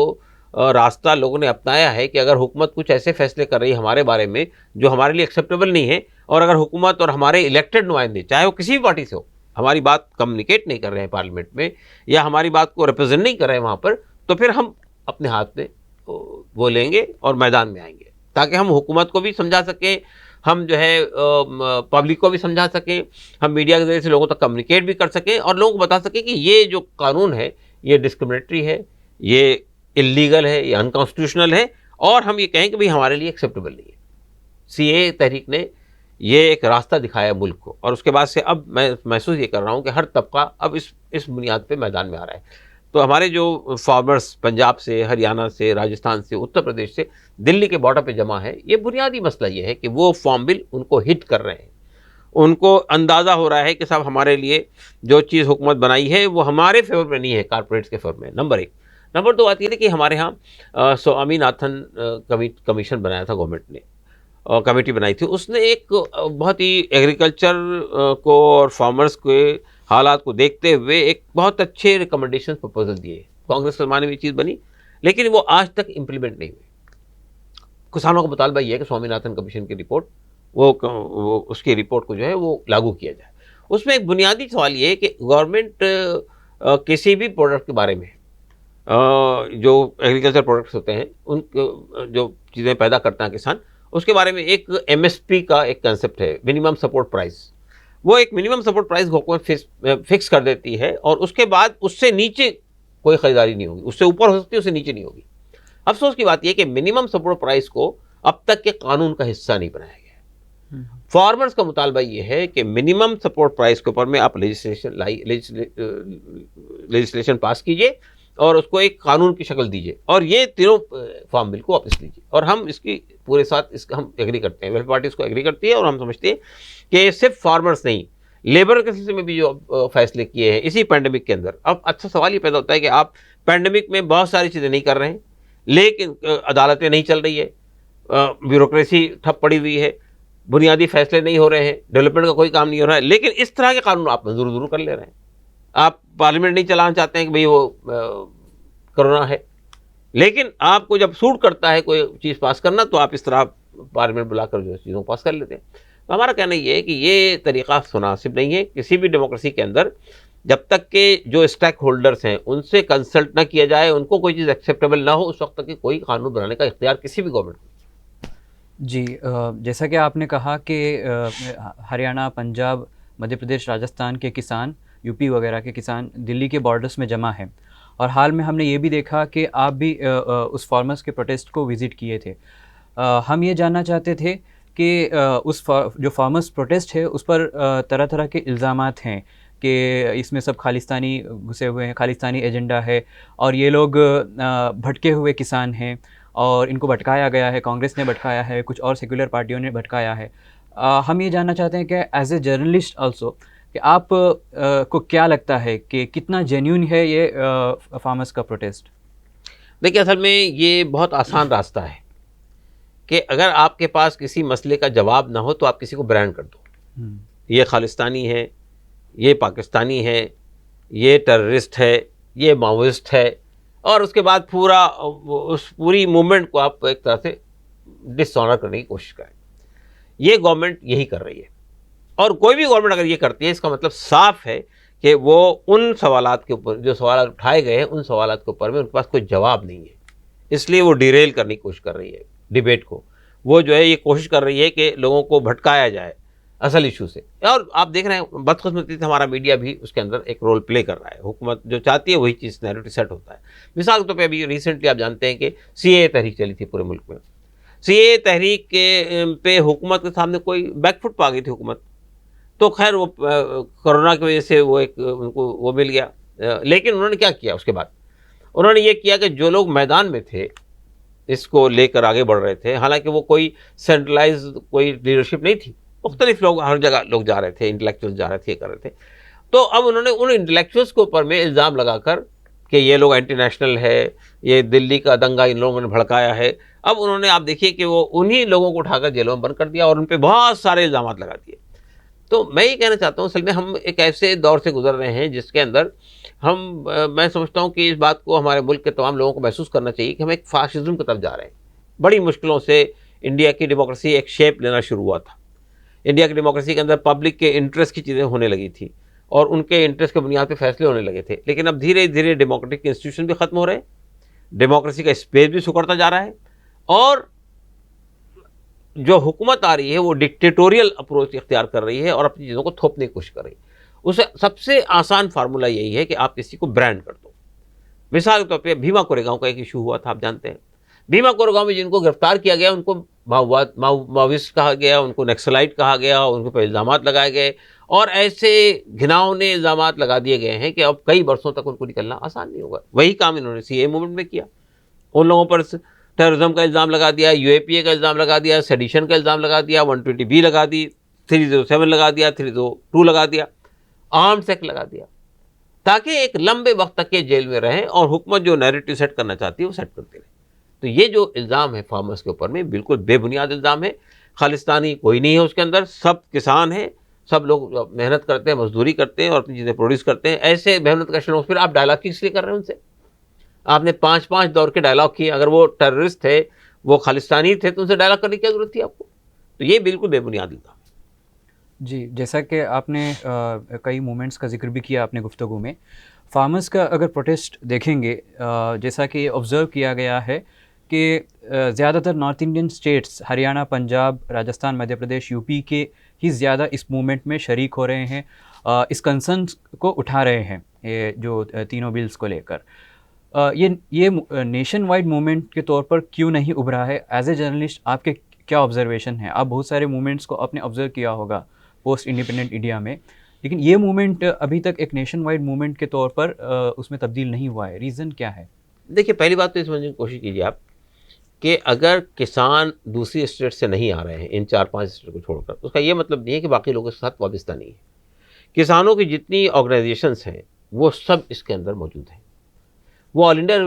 रास्ता लोगों ने अपनाया है कि अगर हुकूमत कुछ ऐसे फैसले कर रही है हमारे बारे में जो हमारे लिए एक्सेप्टेबल नहीं है, और अगर हुकूमत और हमारे इलेक्टेड नुमाइंदे चाहे वो किसी भी पार्टी से हो हमारी बात कम्युनिकेट नहीं कर रहे हैं पार्लियामेंट में, या हमारी बात को रिप्रेजेंट नहीं कर रहे हैं वहाँ पर, तो फिर हम अपने हाथ में वो लेंगे और मैदान में आएंगे, ताकि हम हुकूमत को भी समझा सकें, हम जो है पब्लिक को भी समझा सकें, हम मीडिया के जरिए से लोगों तक कम्युनिकेट भी कर सकें और लोगों को बता सकें कि ये जो कानून है ये डिस्क्रिमिनेटरी है, ये इल्लीगल है, ये अनकॉन्स्टिट्यूशनल है, और हम ये कहें कि भाई हमारे लिए एक्सेप्टेबल नहीं है। CAA तहरीक ने ये एक रास्ता दिखाया मुल्क को, और उसके बाद से अब मैं महसूस ये कर रहा हूँ कि हर तबका अब इस बुनियाद पे मैदान में आ रहा है। तो हमारे जो फार्मर्स पंजाब से, हरियाणा से, राजस्थान से, उत्तर प्रदेश से दिल्ली के बॉर्डर पे जमा है, ये बुनियादी मसला ये है कि वो फार्म बिल उनको हिट कर रहे हैं। उनको अंदाज़ा हो रहा है कि साहब हमारे लिए जो चीज़ हुकूमत बनाई है वो हमारे फेवर में नहीं है, कारपोरेट्स के फेवर में। नंबर एक। नंबर दो आती है कि हमारे यहाँ स्वामीनाथन कमीशन बनाया था गवर्नमेंट ने, कमेटी बनाई थी। उसने एक बहुत ही एग्रीकल्चर को और फार्मर्स के हालात को देखते हुए एक बहुत अच्छे रिकमेंडेशन प्रपोजल दिए। कांग्रेस के ज़माने में ये चीज़ बनी, लेकिन वो आज तक इम्प्लीमेंट नहीं हुई। किसानों का मुतालबा ये है कि स्वामीनाथन कमीशन की रिपोर्ट वो उसकी रिपोर्ट को जो है वो लागू किया जाए। उसमें एक बुनियादी सवाल ये है कि गवर्नमेंट किसी भी प्रोडक्ट के बारे में, जो एग्रीकल्चर प्रोडक्ट्स होते हैं, उन जो चीज़ें पैदा करता है किसान, उसके बारे में एक MSP का एक कंसेप्ट है, मिनिमम सपोर्ट प्राइस। वो एक मिनिमम सपोर्ट प्राइस हुकूमत फिक्स कर देती है और उसके बाद उससे नीचे कोई ख़रीदारी नहीं होगी, उससे ऊपर हो सकती है, उससे नीचे नहीं होगी। अफसोस की बात यह कि मिनिमम सपोर्ट प्राइस को अब तक के कानून का हिस्सा नहीं बनाया गया। फार्मर्स का मुतालबा ये है कि मिनिमम सपोर्ट प्राइस के ऊपर में आप लेजिस्लेशन पास कीजिए और उसको एक कानून की शक्ल दीजिए, और ये तीनों फार्म बिल को वापस लीजिए। और हम इसकी पूरे साथ इसका हम एग्री करते हैं, वेलफेयर पार्टी इसको एग्री करती है, और हम समझते हैं कि सिर्फ फार्मर्स नहीं, लेबर के सिलसिले में भी जो फैसले किए हैं इसी पैंडेमिक के अंदर। अब अच्छा सवाल ये पैदा होता है कि आप पैंडेमिक में बहुत सारी चीज़ें नहीं कर रहे हैं, लेकिन अदालतें नहीं चल रही है, ब्यूरोक्रेसी ठप पड़ी हुई है, बुनियादी फैसले नहीं हो रहे हैं, डेवलपमेंट का कोई काम नहीं हो रहा है, लेकिन इस तरह के कानून आप मंजूर जरूर कर ले रहे हैं। आप पार्लियामेंट नहीं चलाना चाहते हैं कि भाई वो कोरोना है, लेकिन आपको जब सूट करता है कोई चीज़ पास करना तो आप इस तरह पार्लियामेंट बुलाकर जो चीज़ों को पास कर लेते हैं। तो हमारा कहना ये है कि ये तरीक़ा मुनासिब नहीं है किसी भी डेमोक्रेसी के अंदर। जब तक के जो स्टेक होल्डर्स हैं उनसे कंसल्ट ना किया जाए, उनको कोई चीज़ एक्सेप्टेबल ना हो, उस वक्त तक कि कोई कानून बनाने का इख्तियार किसी भी गवर्नमेंट को। जी, जैसा कि आपने कहा कि हरियाणा, पंजाब, मध्य प्रदेश, राजस्थान के किसान, यूपी वगैरह के किसान दिल्ली के बॉर्डर्स में जमा हैं, और हाल में हमने ये भी देखा कि आप भी उस फार्मर्स के प्रोटेस्ट को विज़िट किए थे। हम ये जानना चाहते थे कि जो फार्मर्स प्रोटेस्ट है उस पर तरह तरह के इल्ज़ामात हैं कि इसमें सब खालिस्तानी घुसे हुए हैं, खालिस्तानी एजेंडा है, और ये लोग भटके हुए किसान हैं और इनको भटकाया गया है, कांग्रेस ने भटकाया है, कुछ और सेक्युलर पार्टियों ने भटकाया है। हम ये जानना चाहते हैं कि एज ए जर्नलिस्ट आल्सो कि आप को क्या लगता है कि कितना जेन्युइन है ये फार्मर्स का प्रोटेस्ट? देखिए, असल में ये बहुत आसान रास्ता है कि अगर आपके पास किसी मसले का जवाब ना हो तो आप किसी को ब्रांड कर दो। ये खालिस्तानी है, ये पाकिस्तानी है, ये टेररिस्ट है, ये माओइस्ट है, और उसके बाद उस पूरी मूवमेंट को आप एक तरह से डिसऑनर करने की कोशिश करें। ये गवर्नमेंट यही कर रही है, और कोई भी गवर्नमेंट अगर ये करती है इसका मतलब साफ है कि वो उन सवालात के ऊपर, जो सवाल उठाए गए हैं, उन सवालात के ऊपर में उनके पास कोई जवाब नहीं है, इसलिए वो डिरेल करने की कोशिश कर रही है डिबेट को। वो जो है ये कोशिश कर रही है कि लोगों को भटकाया जाए असल इशू से। और आप देख रहे हैं बदकिस्मती से हमारा मीडिया भी उसके अंदर एक रोल प्ले कर रहा है। हुकूमत जो चाहती है वही चीज़ नैरेटिव सेट होता है। मिसाल के तौर पर अभी रिसेंटली आप जानते हैं कि CAA तहरीक चली थी पूरे मुल्क में। CAA तहरीक पे हुकूमत के सामने कोई बैकफुट पा गई थी हुकूमत, तो खैर वो कोरोना की वजह से वो एक उनको वो मिल गया। लेकिन उन्होंने क्या किया उसके बाद? उन्होंने ये किया कि जो लोग मैदान में थे इसको लेकर आगे बढ़ रहे थे, हालांकि वो कोई सेंट्रलाइज कोई लीडरशिप नहीं थी, मुख्तलिफ लोग हर जगह लोग जा रहे थे, इंटेलेक्चुअल्स जा रहे थे, ये कर रहे थे। तो अब उन्होंने उन इंटेलेक्चुअल्स के ऊपर में इल्ज़ाम लगाकर कि ये लोग एंटी नेशनल है, ये दिल्ली का दंगा इन लोगों ने भड़काया है। अब उन्होंने, आप देखिए कि वो उन्हीं लोगों को उठाकर जेलों में बंद कर दिया और उन पर बहुत सारे इल्ज़ाम लगा दिए। तो मैं ये कहना चाहता हूँ, असल में हम एक ऐसे दौर से गुजर रहे हैं जिसके अंदर मैं समझता हूँ कि इस बात को हमारे मुल्क के तमाम लोगों को महसूस करना चाहिए कि हम एक फाशिज्म की तरफ जा रहे हैं। बड़ी मुश्किलों से इंडिया की डेमोक्रेसी एक शेप लेना शुरू हुआ था। इंडिया की डेमोक्रेसी के अंदर पब्लिक के इंटरेस्ट की चीज़ें होने लगी थी और उनके इंटरेस्ट के बुनियाद पे फैसले होने लगे थे। लेकिन अब धीरे धीरे डेमोक्रेटिक इंस्टीट्यूशन भी ख़त्म हो रहे हैं, डेमोक्रेसी का स्पेस भी सुकड़ता जा रहा है, और जो हुकूमत आ रही है वो डिक्टेटोरियल अप्रोच इख्तियार कर रही है और अपनी चीज़ों को थोपने की कोशिश कर रही है। उसे सबसे आसान फार्मूला यही है कि आप किसी को ब्रांड कर दो। मिसाल के तौर पे भीमा कोरेगांव का एक इशू हुआ था, आप जानते हैं। भीमा कोरेगांव में जिनको गिरफ्तार किया गया उनको माओविस्ट कहा गया, उनको नक्सलाइट कहा गया, उनके पर इल्ज़ाम लगाए गए और ऐसे घिनौने इल्ज़ामात लगा दिए गए हैं कि अब कई वर्षों तक उनको निकलना आसान नहीं होगा। वही काम इन्होंने सीएए मूवमेंट में किया। उन लोगों पर टेररिज्म का इल्ज़ाम लगा दिया, यूएपीए का इल्ज़ाम लगा दिया, सेडिशन का इल्ज़ाम लगा दिया, 120B लगा दी, 307 लगा दिया, 302 लगा दिया, आर्म्स एक्ट लगा दिया, ताकि एक लंबे वक्त तक ये जेल में रहें और हुकूमत जो नैरेटिव सेट करना चाहती है वो सेट करती रहे। तो ये जो इल्ज़ाम है फार्मर्स के ऊपर में बिल्कुल बेबुनियाद इल्ज़ाम है। खालिस्तानी कोई नहीं है उसके अंदर, सब किसान हैं, सब लोग मेहनत करते हैं, मजदूरी करते हैं और अपनी चीज़ें प्रोड्यूस करते हैं। ऐसे मेहनत का शौक, फिर आप डायलॉग किस लिए कर रहे हैं उनसे? आपने 5-5 दौर के डायलॉग किए। अगर वो टेररिस्ट थे, वो खालिस्तानी थे, तो उनसे डायलॉग करने की क्या जरूरत थी आपको? तो ये बिल्कुल बेबुनियाद इल्ज़ाम है। जी, जैसा कि आपने कई मूवमेंट्स का ज़िक्र भी किया आपने गुफ्तगू में, फार्मर्स का अगर प्रोटेस्ट देखेंगे, जैसा कि ऑब्ज़र्व किया गया है कि ज़्यादातर north Indian states Haryana, Punjab, Rajasthan, Madhya Pradesh, UP के ही ज़्यादा इस मूवमेंट में शरीक हो रहे हैं, इस कंसर्न्स को उठा रहे हैं, ये जो तीनों बिल्स को लेकर। ये नेशन वाइड मूवमेंट के तौर पर क्यों नहीं उभरा है? एज ए जर्नलिस्ट आपके क्या ऑब्जर्वेशन है? आप बहुत सारे मूवमेंट्स को आपने ऑब्जर्व किया होगा पोस्ट इंडिपेंडेंट इंडिया में, लेकिन ये मूवमेंट अभी तक एक नेशन वाइड मूवमेंट के तौर पर उसमें तब्दील नहीं हुआ है। रीज़न क्या है? देखिए, पहली बात तो ये समझने की कोशिश कीजिए आप कि अगर किसान दूसरी स्टेट से नहीं आ रहे हैं, इन 4-5 स्टेट को छोड़कर, तो उसका ये मतलब नहीं है कि बाकी लोगों के साथ वाबस्ता नहीं है। किसानों की जितनी ऑर्गेनाइजेशंस हैं वो सब इसके अंदर मौजूद हैं। वो ऑल इंडिया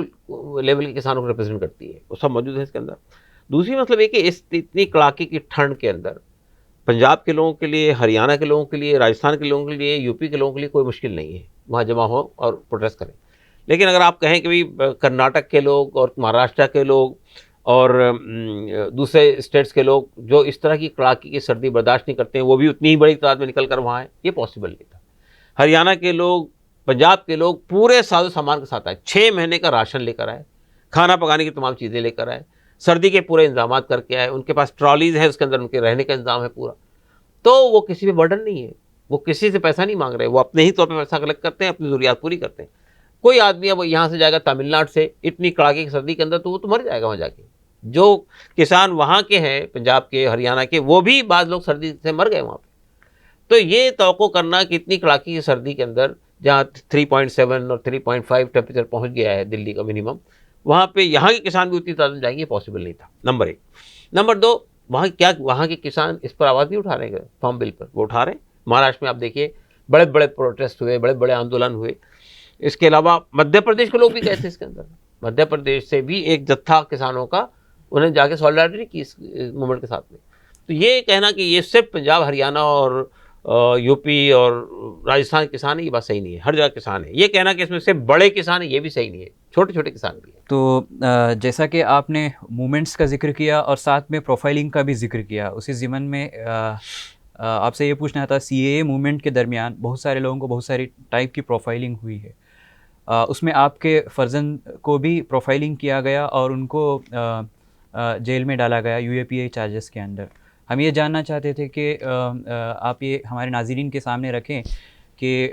लेवल के किसानों को रिप्रेजेंट करती है, वो सब मौजूद है इसके अंदर। दूसरी मतलब ये कि इस इतनी कड़ाके की ठंड के अंदर पंजाब के लोगों के लिए, हरियाणा के लोगों के लिए, राजस्थान के लोगों के लिए, यूपी के लोगों के लिए कोई मुश्किल नहीं है वहाँ जमा हो और प्रोटेस्ट करें। लेकिन अगर आप कहें कि भाई कर्नाटक के लोग और महाराष्ट्र के लोग और दूसरे स्टेट्स के लोग जो इस तरह की कड़ाके की सर्दी बर्दाश्त नहीं करते हैं, वो भी उतनी ही बड़ी तादाद में निकल कर वहाँ आए, ये पॉसिबल नहीं था। हरियाणा के लोग, पंजाब के लोग पूरे साजो सामान के साथ आए, 6 महीने का राशन लेकर आए, खाना पकाने की तमाम चीज़ें लेकर आए, सर्दी के पूरे इंतजाम करके आए, उनके पास ट्रॉलीज है, उसके अंदर उनके रहने का इंतजाम है पूरा। तो वो किसी पे बर्डन नहीं है, वो किसी से पैसा नहीं मांग रहे, वो अपने ही तौर पर पैसा कलेक्ट करते हैं, अपनी ज़रूरियात पूरी करते हैं। कोई आदमी अब यहाँ से जाएगा तमिलनाडु से इतनी कड़ाके की सर्दी के अंदर, तो वो तो मर जाएगा वहाँ जाके। जो किसान वहाँ के हैं, पंजाब के, हरियाणा के, वो भी बाद लोग सर्दी से मर गए वहाँ पे। तो ये तवक्को करना कि इतनी कड़ाके की सर्दी के अंदर, जहाँ 3.7 और 3.5 टेम्परेचर पहुँच गया है दिल्ली का मिनिमम, वहाँ पे यहाँ के किसान भी उतनी तादाद में जाएंगे, पॉसिबल नहीं था, नंबर 1। नंबर 2, वहाँ के किसान इस पर आवाज़ नहीं उठा रहे हैं फार्म बिल पर, वो उठा रहे हैं। महाराष्ट्र में आप देखिए बड़े बड़े प्रोटेस्ट हुए, बड़े बड़े आंदोलन हुए। इसके अलावा मध्य प्रदेश के लोग भी गए थे इसके अंदर, मध्य प्रदेश से भी एक जत्था किसानों का, उन्हें जाके सॉलिडारिटी की इस मूवमेंट के साथ में। तो ये कहना कि ये सिर्फ पंजाब, हरियाणा और यूपी और राजस्थान किसान है, ये बात सही नहीं है। हर जगह किसान है। ये कहना कि इसमें सिर्फ बड़े किसान है, ये भी सही नहीं है, छोटे छोटे किसान भी है। तो जैसा कि आपने मूवमेंट्स का जिक्र किया और साथ में प्रोफाइलिंग का भी जिक्र किया, उसी ज़िमन में आपसे ये पूछना था, सीएए मूवमेंट के दरमियान बहुत सारे लोगों को बहुत सारी टाइप की प्रोफाइलिंग हुई है, उसमें आपके फर्जन को भी प्रोफाइलिंग किया गया और उनको जेल में डाला गया यूएपीए चार्जेस के अंडर। हम ये जानना चाहते थे कि आप ये हमारे नाज़रीन के सामने रखें कि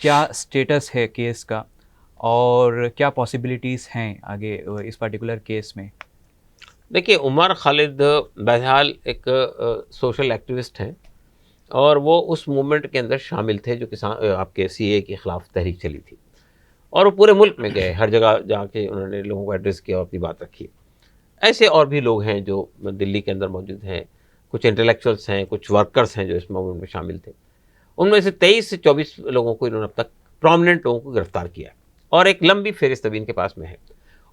क्या स्टेटस है केस का और क्या पॉसिबिलिटीज़ हैं आगे इस पर्टिकुलर केस में। देखिए, उमर खालिद बहरहाल एक सोशल एक्टिविस्ट हैं और वो उस मूवमेंट के अंदर शामिल थे जो किसान आपके सीए के ख़िलाफ़ तहरीक चली थी, और वो पूरे मुल्क में गए, हर जगह जाके उन्होंने लोगों को एड्रेस किया और अपनी बात रखी। ऐसे और भी लोग हैं जो दिल्ली के अंदर मौजूद हैं, कुछ इंटेलेक्चुअल्स हैं, कुछ वर्कर्स हैं जो इस मूवमेंट में शामिल थे। उनमें से 23 से 24 लोगों को इन्होंने अब तक, प्रोमिनेंट लोगों को गिरफ्तार किया और एक लंबी फहरिस्त अभी इनके पास में है।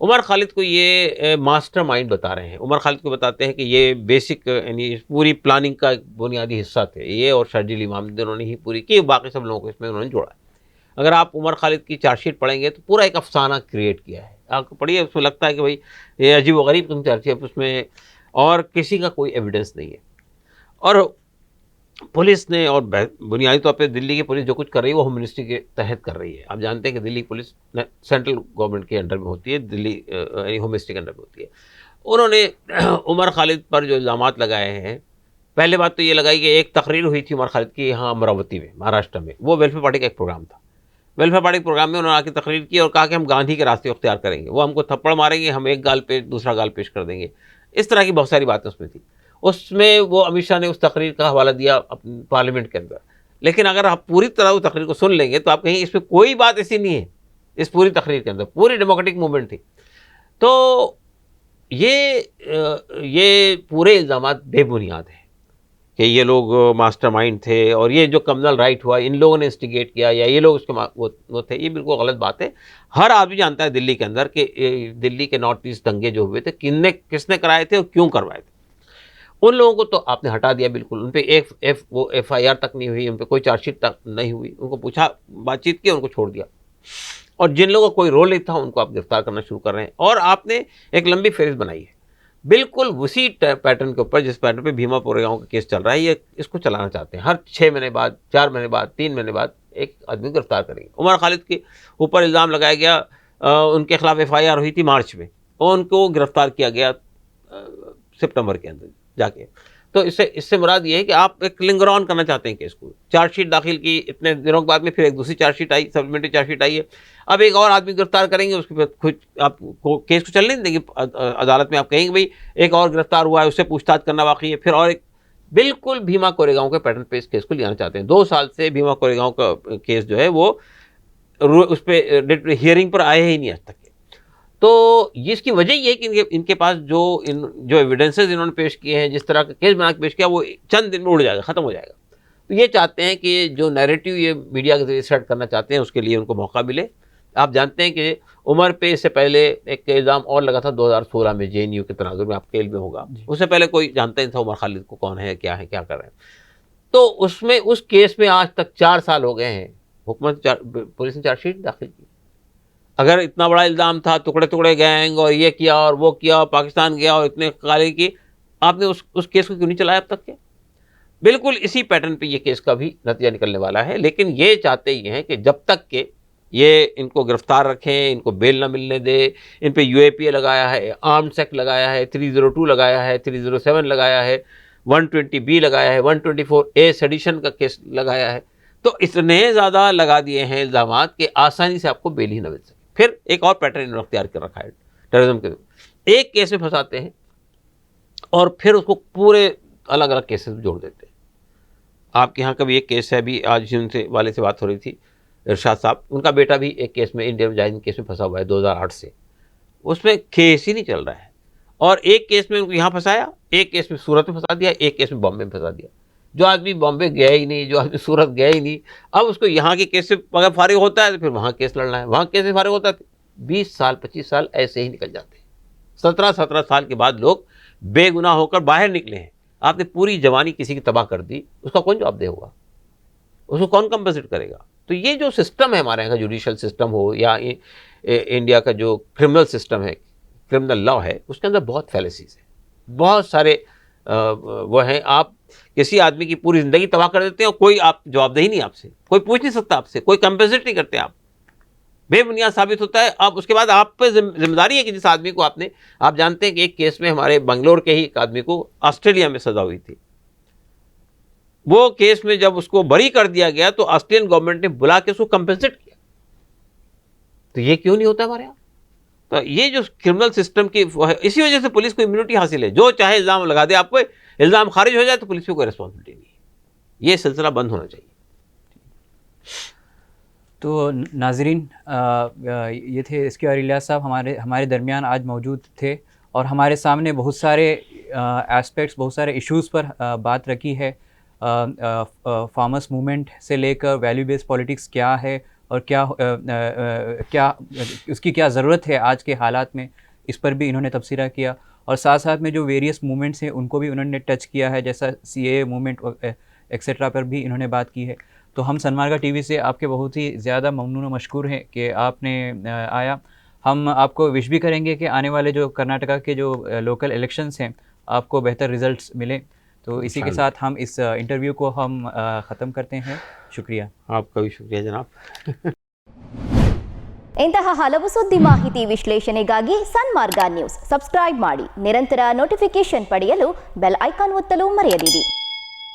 उमर खालिद को ये मास्टरमाइंड बता रहे हैं। उमर खालिद को बताते हैं कि ये बेसिक यानी पूरी प्लानिंग का बुनियादी हिस्सा थे ये, और शर्जील इमाम दोनों ने ही पूरी की, बाकी सब लोगों को इसमें उन्होंने जोड़ा। अगर आप उमर खालिद की चार्जशीट पढ़ेंगे तो पूरा एक अफसाना क्रिएट किया है, आपको पढ़िए, उसमें लगता है कि भाई ये अजीब व गरीब तुम चार्जशीट, उसमें और किसी का कोई एविडेंस नहीं है। और पुलिस ने, और बुनियादी तौर पे दिल्ली की पुलिस जो कुछ कर रही है वो होम मिनिस्ट्री के तहत कर रही है। आप जानते हैं कि दिल्ली पुलिस सेंट्रल गवर्नमेंट के अंडर में होती है, दिल्ली यानी होम मिनिस्ट्री के अंडर में होती है। उन्होंने उमर खालिद पर जो इल्ज़ामात लगाए हैं, पहले बात तो ये लगाई कि एक तकरीर हुई थी उमर खालिद की यहाँ अमरावती में, महाराष्ट्र में, वो वेलफेयर पार्टी का एक प्रोग्राम था। वेलफेयर पार्टी प्रोग्राम में उन्होंने आके तकरीर की और कहा कि हम गांधी के रास्ते अख्तियार करेंगे, वो हमको थप्पड़ मारेंगे, हम एक गाल पे दूसरा गाल पेश कर देंगे। इस तरह की बहुत सारी बातें उसमें थी। उसमें वो अमित शाह ने उस तकरीर का हवाला दिया पार्लियामेंट के अंदर। लेकिन अगर आप पूरी तरह उस तकरीर को सुन लेंगे तो आप कहेंगे इसमें कोई बात ऐसी नहीं है, इस पूरी तकरीर के अंदर पूरी डेमोक्रेटिक मूवमेंट थी। तो ये पूरे इल्ज़ाम बेबुनियाद हैं कि ये लोग मास्टरमाइंड थे और ये जो कम्युनल राइट हुआ इन लोगों ने इंस्टिगेट किया या ये लोग उसके वो थे, ये बिल्कुल गलत बात है। हर आदमी जानता है दिल्ली के अंदर कि दिल्ली के नॉर्थ ईस्ट दंगे जो हुए थे किसने कराए थे और क्यों करवाए थे। उन लोगों को तो आपने हटा दिया बिल्कुल, उन पर वो FIR तक नहीं हुई, उन पर कोई चार्जशीट तक नहीं हुई, उनको पूछा, बातचीत की, उनको छोड़ दिया। और जिन लोगों का कोई रोल नहीं था उनको आप गिरफ्तार करना शुरू कर रहे हैं। और आपने एक लंबी फेरिस्त बनाई है बिल्कुल उसी पैटर्न के ऊपर जिस पैटर्न पे भीमा कोरेगांव का केस चल रहा है। ये इसको चलाना चाहते हैं। हर 6 महीने बाद, 4 महीने बाद, 3 महीने बाद एक आदमी गिरफ्तार करेंगे। उमर खालिद के ऊपर इल्ज़ाम लगाया गया, उनके खिलाफ FIR हुई थी मार्च में और उनको गिरफ्तार किया गया सितंबर के अंदर जाके। तो इससे मुराद ये है कि आप एक लिंगर ऑन करना चाहते हैं केस को। चार्जशीट दाखिल की, इतने दिनों के बाद में फिर एक दूसरी चार्जशीट आई, सप्लीमेंट्री चार्जशीट आई है, अब एक और आदमी गिरफ्तार करेंगे, उसके बाद खुद आप केस को चलने नहीं देंगे अदालत में। आप कहेंगे भाई एक और गिरफ्तार हुआ है, उससे पूछताछ करना बाकी है, फिर और एक बिल्कुल भीमा कोरेगांव के पैटर्न पे इस केस को ले आना चाहते हैं। 2 साल से भीमा कोरेगांव का केस जो है वो उस पर हियरिंग पर आए ही नहीं आज तक। तो इसकी वजह ये है कि इनके पास जो एविडेंसेस इन्होंने पेश किए हैं, जिस तरह का केस बना के पेश किया, वो चंद दिन में उड़ जाएगा, ख़त्म हो जाएगा। तो ये चाहते हैं कि जो नैरेटिव ये मीडिया के जरिए सेट करना चाहते हैं उसके लिए उनको मौका मिले। आप जानते हैं कि उमर पे इससे पहले एक इल्ज़ाम और लगा था 2016 में JNU के तनाजुर में, आपके इल्म में होगा। उससे पहले कोई जानता नहीं था उमर खालिद को कौन है, क्या कर रहे हैं। तो उसमें उस केस में आज तक 4 साल हो गए हैं, हुकूमत पुलिस ने चार्जशीट दाखिल की। अगर इतना बड़ा इल्ज़ाम था, टुकड़े टुकड़े गैंग और ये किया और वो किया और पाकिस्तान गया और इतने काले की, आपने उस केस को क्यों नहीं चलाया अब तक के? बिल्कुल इसी पैटर्न पे ये केस का भी नतीजा निकलने वाला है। लेकिन ये चाहते ये हैं कि जब तक के ये इनको गिरफ्तार रखें, इनको बेल ना मिलने दे, इन पे UAPA लगाया है, आर्म्स एक्ट लगाया है, 302 लगाया है, 307 लगाया है, 120B लगाया है, 124A सेडिशन का केस लगाया है। तो इतने ज़्यादा लगा दिए हैं इल्ज़ामात कि आसानी से आपको बेल ही ना मिल सके। फिर एक और पैटर्न इन्होंने अख्तियार कर रखा है टेररिज्म के, एक केस में फंसाते हैं और फिर उसको पूरे अलग अलग केसेस में जोड़ देते हैं। आपके यहाँ का भी एक केस है, अभी आज उनसे वाले से बात हो रही थी, इरशाद साहब, उनका बेटा भी एक केस में, इंडियन मुजाहिदीन केस में फंसा हुआ है 2008 से, उसमें केस ही नहीं चल रहा है। और एक केस में उनको यहाँ फंसाया, एक केस में सूरत में फंसा दिया, एक केस में बॉम्बे में फंसा दिया। जो आदमी बॉम्बे गया ही नहीं, जो आदमी सूरत गया ही नहीं, अब उसको यहाँ के केस से अगर फारिग होता है तो फिर वहाँ केस लड़ना है, वहाँ केस से फारिग होता है, 20 साल 25 साल ऐसे ही निकल जाते हैं। 17 साल के बाद लोग बेगुनाह होकर बाहर निकले हैं। आपने पूरी जवानी किसी की तबाह कर दी, उसका कौन जवाब दे होगा, उसको कौन कंपनसेट करेगा? तो ये जो सिस्टम है हमारे यहाँ का, जुडिशल सिस्टम हो या इंडिया का जो क्रिमिनल सिस्टम है, क्रिमिनल लॉ है, उसके अंदर बहुत फैलेसीज है, बहुत सारे वो हैं। आप किसी आदमी की पूरी ज़िंदगी तबाह कर देते हैं और कोई आप जवाबदेही नहीं, आपसे कोई पूछ नहीं सकता, आपसे कोई कंपेंसेट नहीं करते, आप बेबुनियाद साबित होता है। अब उसके बाद आप पे जिम्मेदारी है कि जिस आदमी को आप जानते हैं कि एक केस में हमारे बंगलोर के ही एक आदमी को ऑस्ट्रेलिया में सज़ा हुई थी। वो केस में जब उसको बरी कर दिया गया तो ऑस्ट्रेलियन गवर्नमेंट ने बुला के उसको कंपेंसेट किया। तो ये क्यों नहीं होता हमारे यहाँ? तो ये जो क्रिमिनल सिस्टम की इसी वजह से पुलिस को इम्यूनिटी हासिल है, जो चाहे इल्ज़ाम लगा दे, आपको इल्ज़ाम खारिज हो जाए तो पुलिस को कोई रिस्पॉन्सिबिलिटी नहीं है। ये सिलसिला बंद होना चाहिए। तो नाजरीन, ये थे इसके और इलियास साहब हमारे दरमियान आज मौजूद थे और हमारे सामने बहुत सारे एस्पेक्ट्स, बहुत सारे इश्यूज़ पर बात रखी है। फार्मर्स मूवमेंट से लेकर वैल्यू बेस्ड पॉलिटिक्स क्या है और क्या उसकी क्या ज़रूरत है आज के हालात में, इस पर भी इन्होंने तबसरा किया। और साथ साथ में जो वेरियस मूवमेंट्स हैं उनको भी उन्होंने टच किया है, जैसा CAA मूवमेंट एक्सेट्रा पर भी इन्होंने बात की है। तो हम सनमार्गा TV से आपके बहुत ही ज़्यादा ममनून और मशकूर हैं कि आपने आया। हम आपको विश भी करेंगे कि आने वाले जो कर्नाटका के जो लोकल इलेक्शंस हैं आपको बेहतर रिज़ल्ट्स मिले। तो इसी के साथ हम इस इंटरव्यू को हम ख़त्म करते हैं। शुक्रिया। आपका भी शुक्रिया जनाब। ಇಂತಹ ಹಲವು ಸುದ್ದಿ ಮಾಹಿತಿ ವಿಶ್ಲೇಷಣೆಗಾಗಿ ಸನ್ಮಾರ್ಗ ನ್ಯೂಸ್ ಸಬ್ಸ್ಕ್ರೈಬ್ ಮಾಡಿ, ನಿರಂತರ ನೋಟಿಫಿಕೇಶನ್ ಪಡೆಯಲು ಬೆಲ್ ಐಕಾನ್ ಒತ್ತಲು ಮರೆಯದಿರಿ.